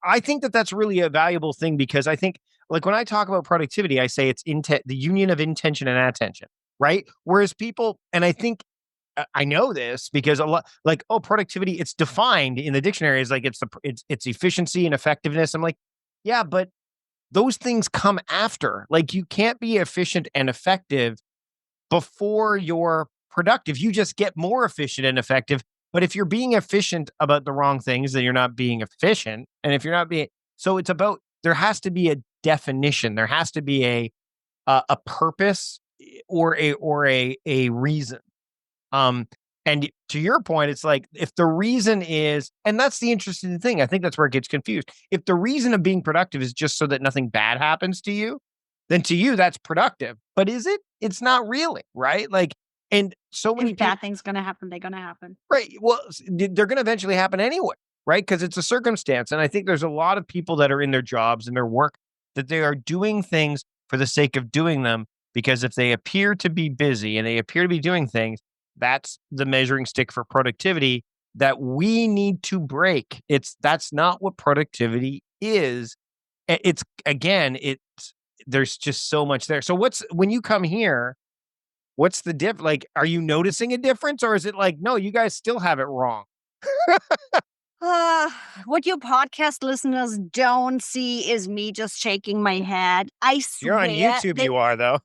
I think that that's really a valuable thing because I think like when I talk about productivity, I say it's the union of intention and attention, right? Whereas people, and I think I know this because a lot like, oh, productivity, it's defined in the dictionary as like it's efficiency and effectiveness. I'm like, yeah, but those things come after. Like you can't be efficient and effective before you're productive. You just get more efficient and effective. But if you're being efficient about the wrong things, then you're not being efficient. And if you're not being, so it's about, there has to be a definition. There has to be a purpose or a reason. And to your point, it's like if the reason is, and that's the interesting thing. I think that's where it gets confused. If the reason of being productive is just so that nothing bad happens to you, then to you that's productive. But is it? It's not really, right? Like, and so many If bad things going to happen, they're going to happen. right? Well, they're going to eventually happen anyway, right? Because it's a circumstance, and I think there's a lot of people that are in their jobs and their work that they are doing things for the sake of doing them because if they appear to be busy and they appear to be doing things, that's the measuring stick for productivity that we need to break. That's not what productivity is. It's again, there's just so much there. So when you come here, what's the diff? Like, are you noticing a difference or is it like, no, you guys still have it wrong? What your podcast listeners don't see is me just shaking my head. I swear. You're on YouTube, you are though.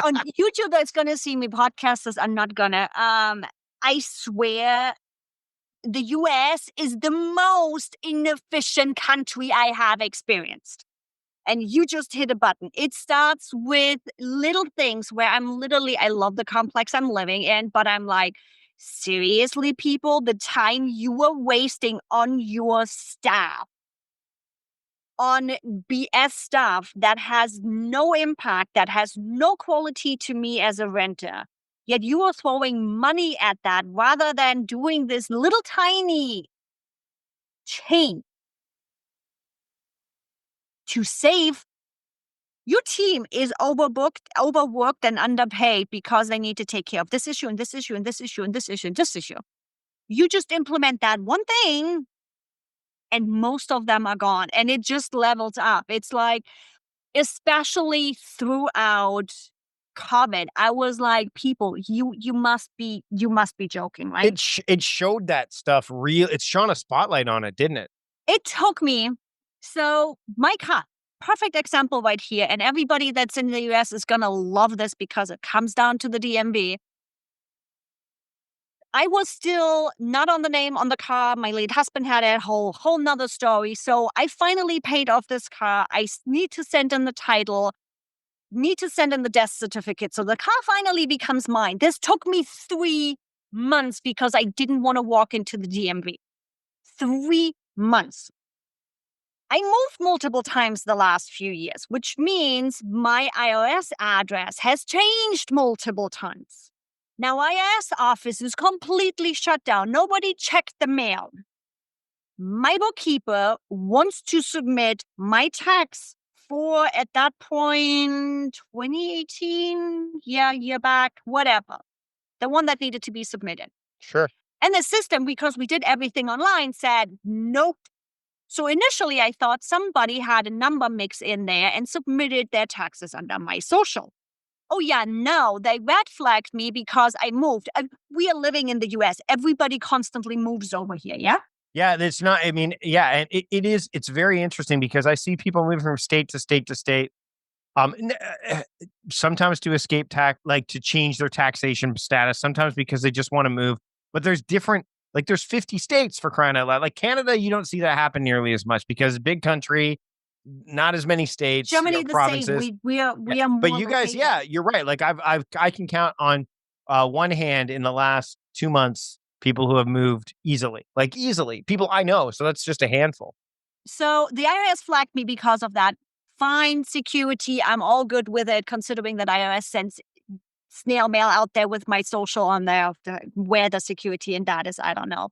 On YouTube, that's gonna see me. Podcasters are not gonna. I swear, the US is the most inefficient country I have experienced. And you just hit a button. It starts with little things where I love the complex I'm living in, but I'm like, seriously, people, the time you are wasting on your staff, on BS stuff that has no impact, that has no quality to me as a renter. Yet you are throwing money at that rather than doing this little tiny change to save. Your team is overbooked, overworked, and underpaid because they need to take care of this issue and this issue and this issue and this issue and this issue. You just implement that one thing and most of them are gone and it just levels up. It's like, especially throughout COVID, I was like, people, you must be joking, right? It showed that stuff real. It shone a spotlight on it, didn't it? It took me. So my car, perfect example right here. And everybody that's in the US is going to love this because it comes down to the DMV. I was still not on the name on the car. My late husband had a whole nother story. So I finally paid off this car. I need to send in the title, need to send in the death certificate. So the car finally becomes mine. This took me 3 months because I didn't want to walk into the DMV. 3 months. I moved multiple times the last few years, which means my IRS address has changed multiple times. Now, IRS office is completely shut down. Nobody checked the mail. My bookkeeper wants to submit my tax for, at that point, 2018, year back, whatever, the one that needed to be submitted. Sure. And the system, because we did everything online, said nope. So initially, I thought somebody had a number mix in there and submitted their taxes under my social. Oh, yeah, no, they red flagged me because I moved. We are living in the US. Everybody constantly moves over here, yeah? Yeah, it's not, I mean, yeah, and it's very interesting because I see people moving from state to state to state. Sometimes to escape tax, like to change their taxation status, sometimes because they just want to move. But there's different, like there's 50 states for crying out loud. Like Canada, you don't see that happen nearly as much because big country, not as many states, Germany, the same. provinces. We are But more you guys, located. yeah, you're right. Like I can count on one hand in the last 2 months people who have moved easily, like easily people I know. So that's just a handful. So the IRS flagged me because of that. Fine, security, I'm all good with it, considering that IRS sends snail mail out there with my social on there. Where the security in that is, I don't know.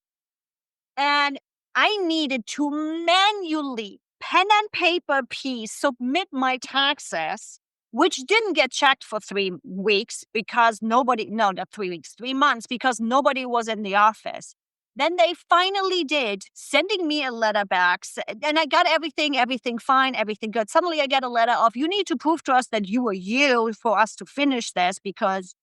And I needed to manually, pen and paper piece, submit my taxes, which didn't get checked for 3 weeks because nobody, no, not 3 weeks, 3 months, because nobody was in the office. Then they finally did, sending me a letter back. And I got everything fine, everything good. Suddenly I get a letter of, you need to prove to us that you were you for us to finish this, because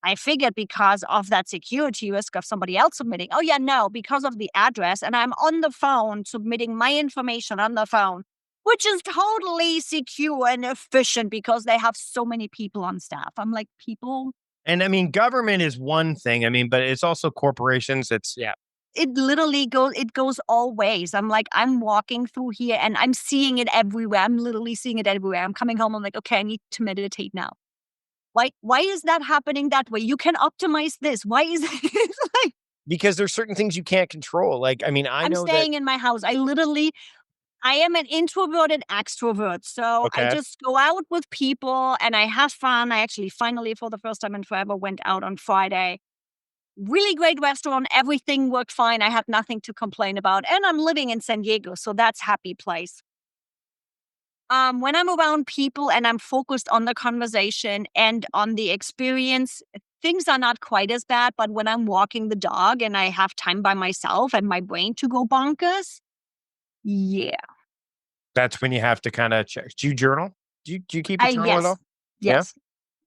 I figured because of that security risk of somebody else submitting. Oh, yeah, no, because of the address. And I'm on the phone submitting my information on the phone, which is totally secure and efficient because they have so many people on staff. I'm like, people, And I mean, government is one thing. I mean, but it's also corporations. It's yeah. it literally goes all ways. I'm like, I'm walking through here and I'm seeing it everywhere. I'm literally seeing it everywhere. I'm coming home. I'm like, okay, I need to meditate now. Why is that happening that way? You can optimize this. Why is it like, Because there's certain things you can't control. Like, I mean, I I'm know that. staying in my house. I am an introverted extrovert. So I Okay. just go out with people and I have fun. I actually finally, for the first time in forever, went out on Friday. Really great restaurant. Everything worked fine. I had nothing to complain about. And I'm living in San Diego, so that's happy place. When I'm around people and I'm focused on the conversation and on the experience, things are not quite as bad. But when I'm walking the dog and I have time by myself and my brain to go bonkers, yeah. That's when you have to kind of check. Do you journal? Do you keep a I journal at all? Yes, Yeah. yes.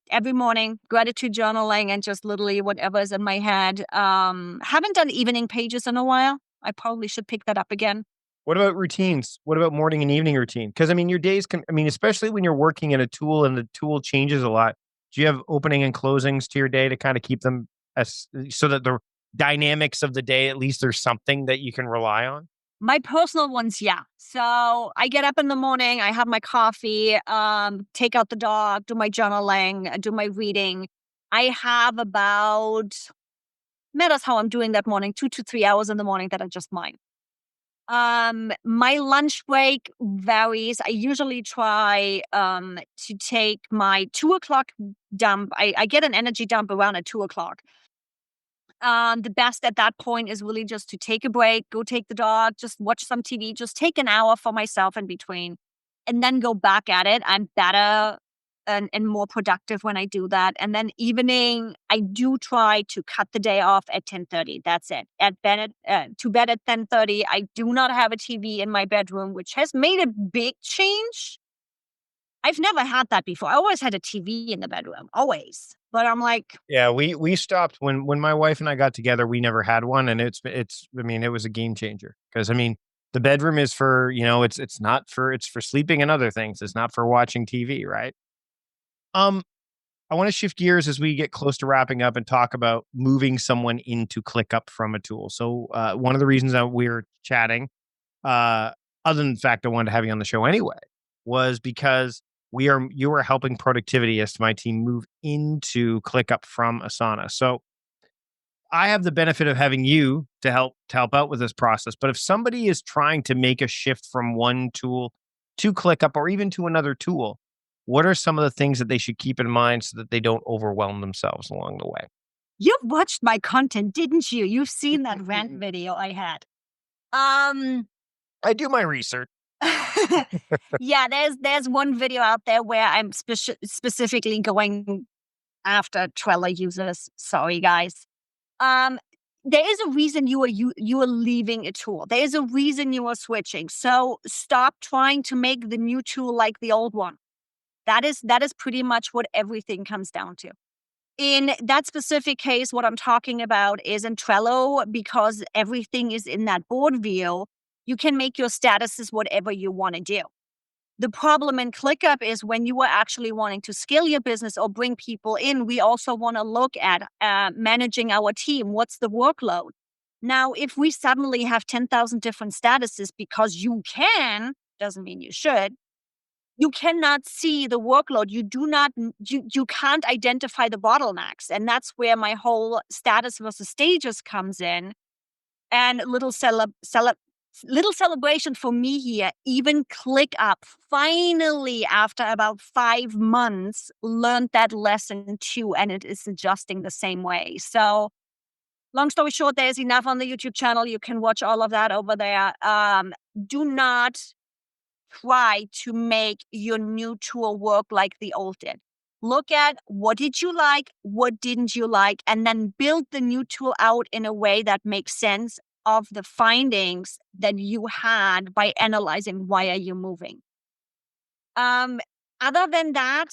Every morning, gratitude journaling and just literally whatever is in my head. Haven't done evening pages in a while. I probably should pick that up again. What about routines? What about morning and evening routine? Because I mean, your days can. I mean, especially when you're working in a tool and the tool changes a lot. Do you have opening and closings to your day to kind of keep them as so that the dynamics of the day, at least there's something that you can rely on? My personal ones, yeah. So I get up in the morning, I have my coffee, take out the dog, do my journaling, do my reading. I have about, matters how I'm doing that morning, 2 to 3 hours in the morning that are just mine. My lunch break varies. I usually try to take my 2 o'clock dump. I get an energy dump around at 2 o'clock. The best at that point is really just to take a break, go take the dog, just watch some TV, just take an hour for myself in between, and then go back at it. I'm better and more productive when I do that. And then evening, I do try to cut the day off at 10:30. That's it. To bed at 10:30. I do not have a TV in my bedroom, which has made a big change. I've never had that before. I always had a TV in the bedroom, always. But I'm like, Yeah, we stopped when my wife and I got together. We never had one, and it's. I mean, it was a game changer because I mean, the bedroom is for it's not for it's for sleeping and other things. It's not for watching TV, right? Um, I want to shift gears as we get close to wrapping up and talk about moving someone into ClickUp from a tool. So, one of the reasons that we're chatting, uh, other than the fact I wanted to have you on the show anyway, was because you are helping productivity as to my team move into ClickUp from Asana. So I have the benefit of having you to help out with this process. But if somebody is trying to make a shift from one tool to ClickUp or even to another tool, what are some of the things that they should keep in mind so that they don't overwhelm themselves along the way? You've watched my content, didn't you? You've seen that rant video I had. I do my research. Yeah, there's one video out there where I'm specifically going after Trello users. Sorry, guys. Um, there is a reason you are leaving a tool. There is a reason you are switching. So stop trying to make the new tool like the old one. That is pretty much what everything comes down to. In that specific case, what I'm talking about is in Trello, because everything is in that board view, you can make your statuses whatever you want to do. The problem in ClickUp is when you are actually wanting to scale your business or bring people in, we also want to look at managing our team. What's the workload? Now, if we suddenly have 10,000 different statuses because you can, doesn't mean you should, you cannot see the workload. You can't identify the bottlenecks. And that's where my whole status versus stages comes in. And little celebration for me here. Even ClickUp finally, after about 5 months, learned that lesson too, and it is adjusting the same way. So, long story short, there's enough on the YouTube channel. You can watch all of that over there. Do not try to make your new tool work like the old did. Look at what did you like, what didn't you like, and then build the new tool out in a way that makes sense of the findings that you had by analyzing why are you moving. Other than that,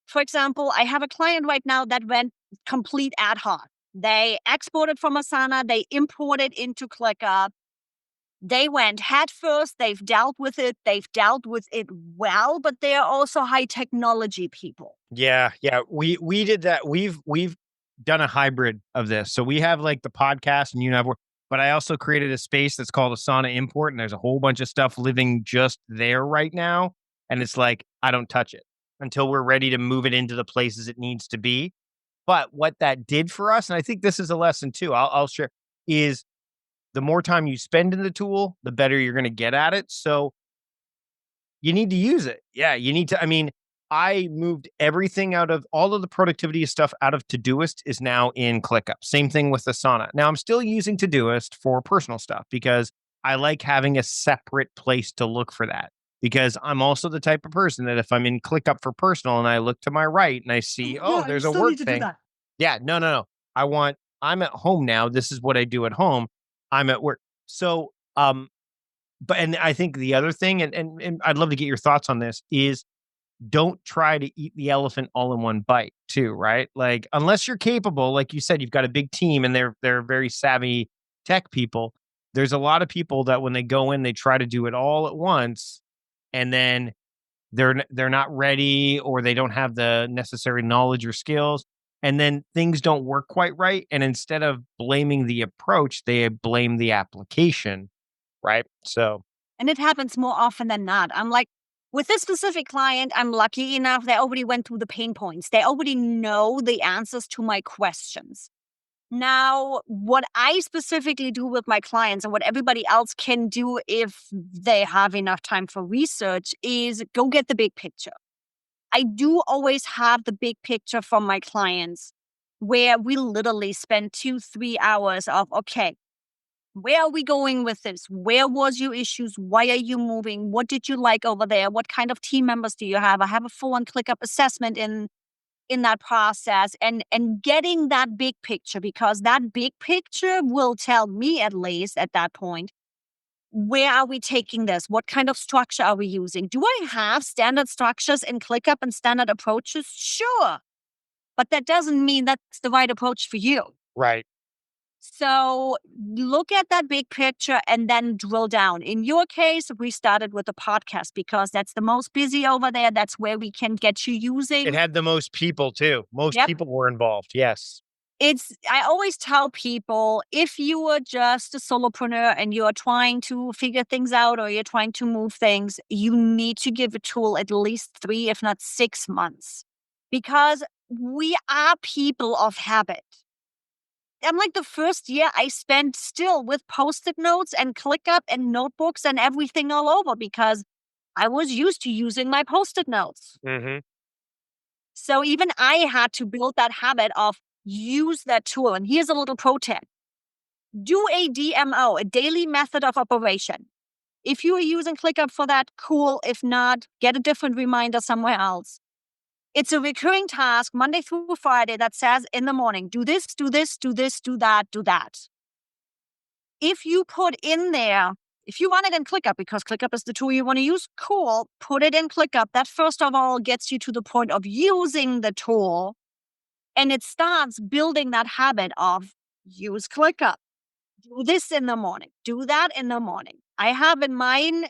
for example, I have a client right now that went complete ad hoc. They exported from Asana, they imported into ClickUp. They went head first. They've dealt with it. They've dealt with it well, but they are also high technology people. Yeah, yeah. We did that. We've done a hybrid of this. So we have like the podcast and you have, but I also created a space that's called Asana Import, and there's a whole bunch of stuff living just there right now. And it's like I don't touch it until we're ready to move it into the places it needs to be. But what that did for us, and I think this is a lesson too, I'll share, is the more time you spend in the tool, the better you're going to get at it. So you need to use it. Yeah, you need to. I mean, I moved everything out of all of the productivity stuff out of Todoist is now in ClickUp. Same thing with Asana. Now I'm still using Todoist for personal stuff because I like having a separate place to look for that. Because I'm also the type of person that if I'm in ClickUp for personal and I look to my right and I see, oh, there's a work thing. Yeah, no. I'm at home now. This is what I do at home. I'm at work. So, but and I think the other thing, and I'd love to get your thoughts on this, is don't try to eat the elephant all in one bite, too, right? Like, unless you're capable, like you said, you've got a big team and they're very savvy tech people. There's a lot of people that when they go in, they try to do it all at once, and then they're not ready or they don't have the necessary knowledge or skills. And then things don't work quite right. And instead of blaming the approach, they blame the application. Right. So, And it happens more often than not. I'm like, with this specific client, I'm lucky enough they already went through the pain points. They already know the answers to my questions. Now, what I specifically do with my clients and what everybody else can do if they have enough time for research is go get the big picture. I do always have the big picture from my clients where we literally spend 2-3 hours of, okay, where are we going with this? Where was your issues? Why are you moving? What did you like over there? What kind of team members do you have? I have a full-on ClickUp assessment in that process and getting that big picture, because that big picture will tell me, at least at that point, where are we taking this? What kind of structure are we using? Do I have standard structures in ClickUp and standard approaches? Sure. But that doesn't mean that's the right approach for you. right. So look at that big picture and then drill down. In your case, we started with the podcast because that's the most busy over there. That's where we can get you It using. had the most people too. Most Yep. people were involved. Yes. I always tell people, if you are just a solopreneur and you are trying to figure things out or you're trying to move things, you need to give a tool at least 3, if not 6 months, because we are people of habit. I'm like the first year I spent still with Post-it notes and ClickUp and notebooks and everything all over because I was used to using my Post-it notes. Mm-hmm. So even I had to build that habit of use that tool. And here's a little pro tip. Do a DMO, a daily method of operation. If you are using ClickUp for that, cool. If not, get a different reminder somewhere else. It's a recurring task Monday through Friday that says in the morning, do this, do this, do this, do that, do that. If you put in there, if you want it in ClickUp, because ClickUp is the tool you want to use, cool, put it in ClickUp. That first of all gets you to the point of using the tool. And it starts building that habit of use ClickUp. Do this in the morning. Do that in the morning. I have in mine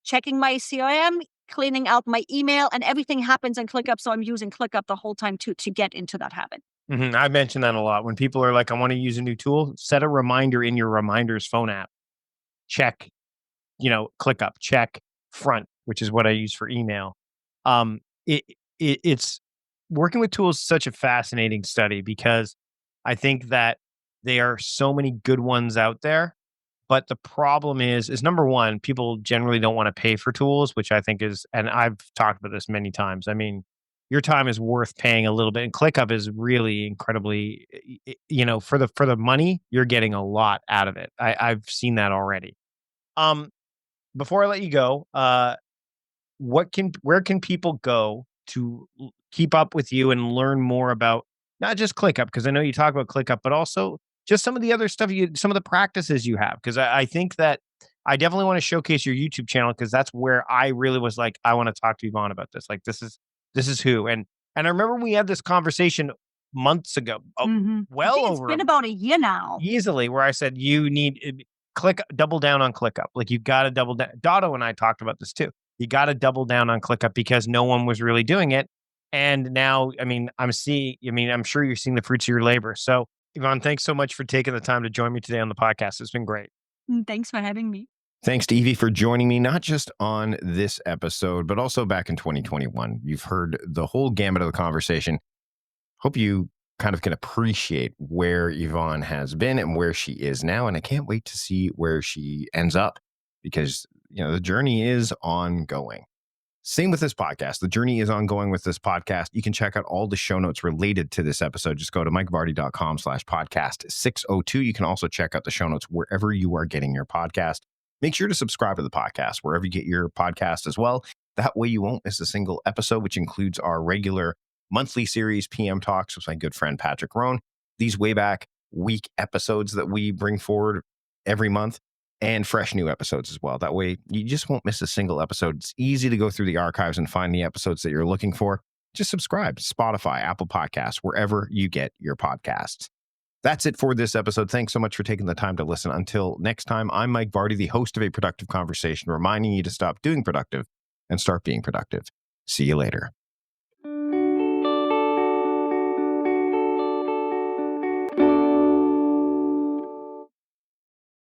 checking my CRM, cleaning out my email, and everything happens in ClickUp. So I'm using ClickUp the whole time to get into that habit. Mm-hmm. I mention that a lot. When people are like, I want to use a new tool, set a reminder in your reminders phone app. Check, ClickUp, check front, which is what I use for email. It's working with tools is such a fascinating study because I think that there are so many good ones out there. But the problem is number one, people generally don't want to pay for tools, which I think is, and I've talked about this many times. I mean, your time is worth paying a little bit, and ClickUp is really incredibly, for the money, you're getting a lot out of it. I've seen that already. Before I let you go, where can people go to keep up with you and learn more about not just ClickUp, because I know you talk about ClickUp, but also just some of the other stuff some of the practices you have. Because I think that I definitely want to showcase your YouTube channel because that's where I really was like, I want to talk to Yvonne about this. Like this is who. And I remember we had this conversation months ago, I think it's been about a year now. Easily, where I said you need double down on ClickUp. Like you've got to double down. Dotto and I talked about this too. You got to double down on ClickUp because no one was really doing it. And now, I'm sure you're seeing the fruits of your labor. So Yvonne, thanks so much for taking the time to join me today on the podcast. It's been great. Thanks for having me. Thanks to Evie for joining me, not just on this episode, but also back in 2021. You've heard the whole gamut of the conversation. Hope you kind of can appreciate where Yvonne has been and where she is now. And I can't wait to see where she ends up because, the journey is ongoing. Same with this podcast. The journey is ongoing with this podcast. You can check out all the show notes related to this episode. Just go to mikevardy.com/podcast 602. You can also check out the show notes wherever you are getting your podcast. Make sure to subscribe to the podcast wherever you get your podcast as well. That way you won't miss a single episode, which includes our regular monthly series, PM Talks, with my good friend Patrick Rohn. These way back week episodes that we bring forward every month, and fresh new episodes as well. That way you just won't miss a single episode. It's easy to go through the archives and find the episodes that you're looking for. Just subscribe to Spotify, Apple Podcasts, wherever you get your podcasts. That's it for this episode. Thanks so much for taking the time to listen. Until next time, I'm Mike Vardy, the host of A Productive Conversation, reminding you to stop doing productive and start being productive. See you later.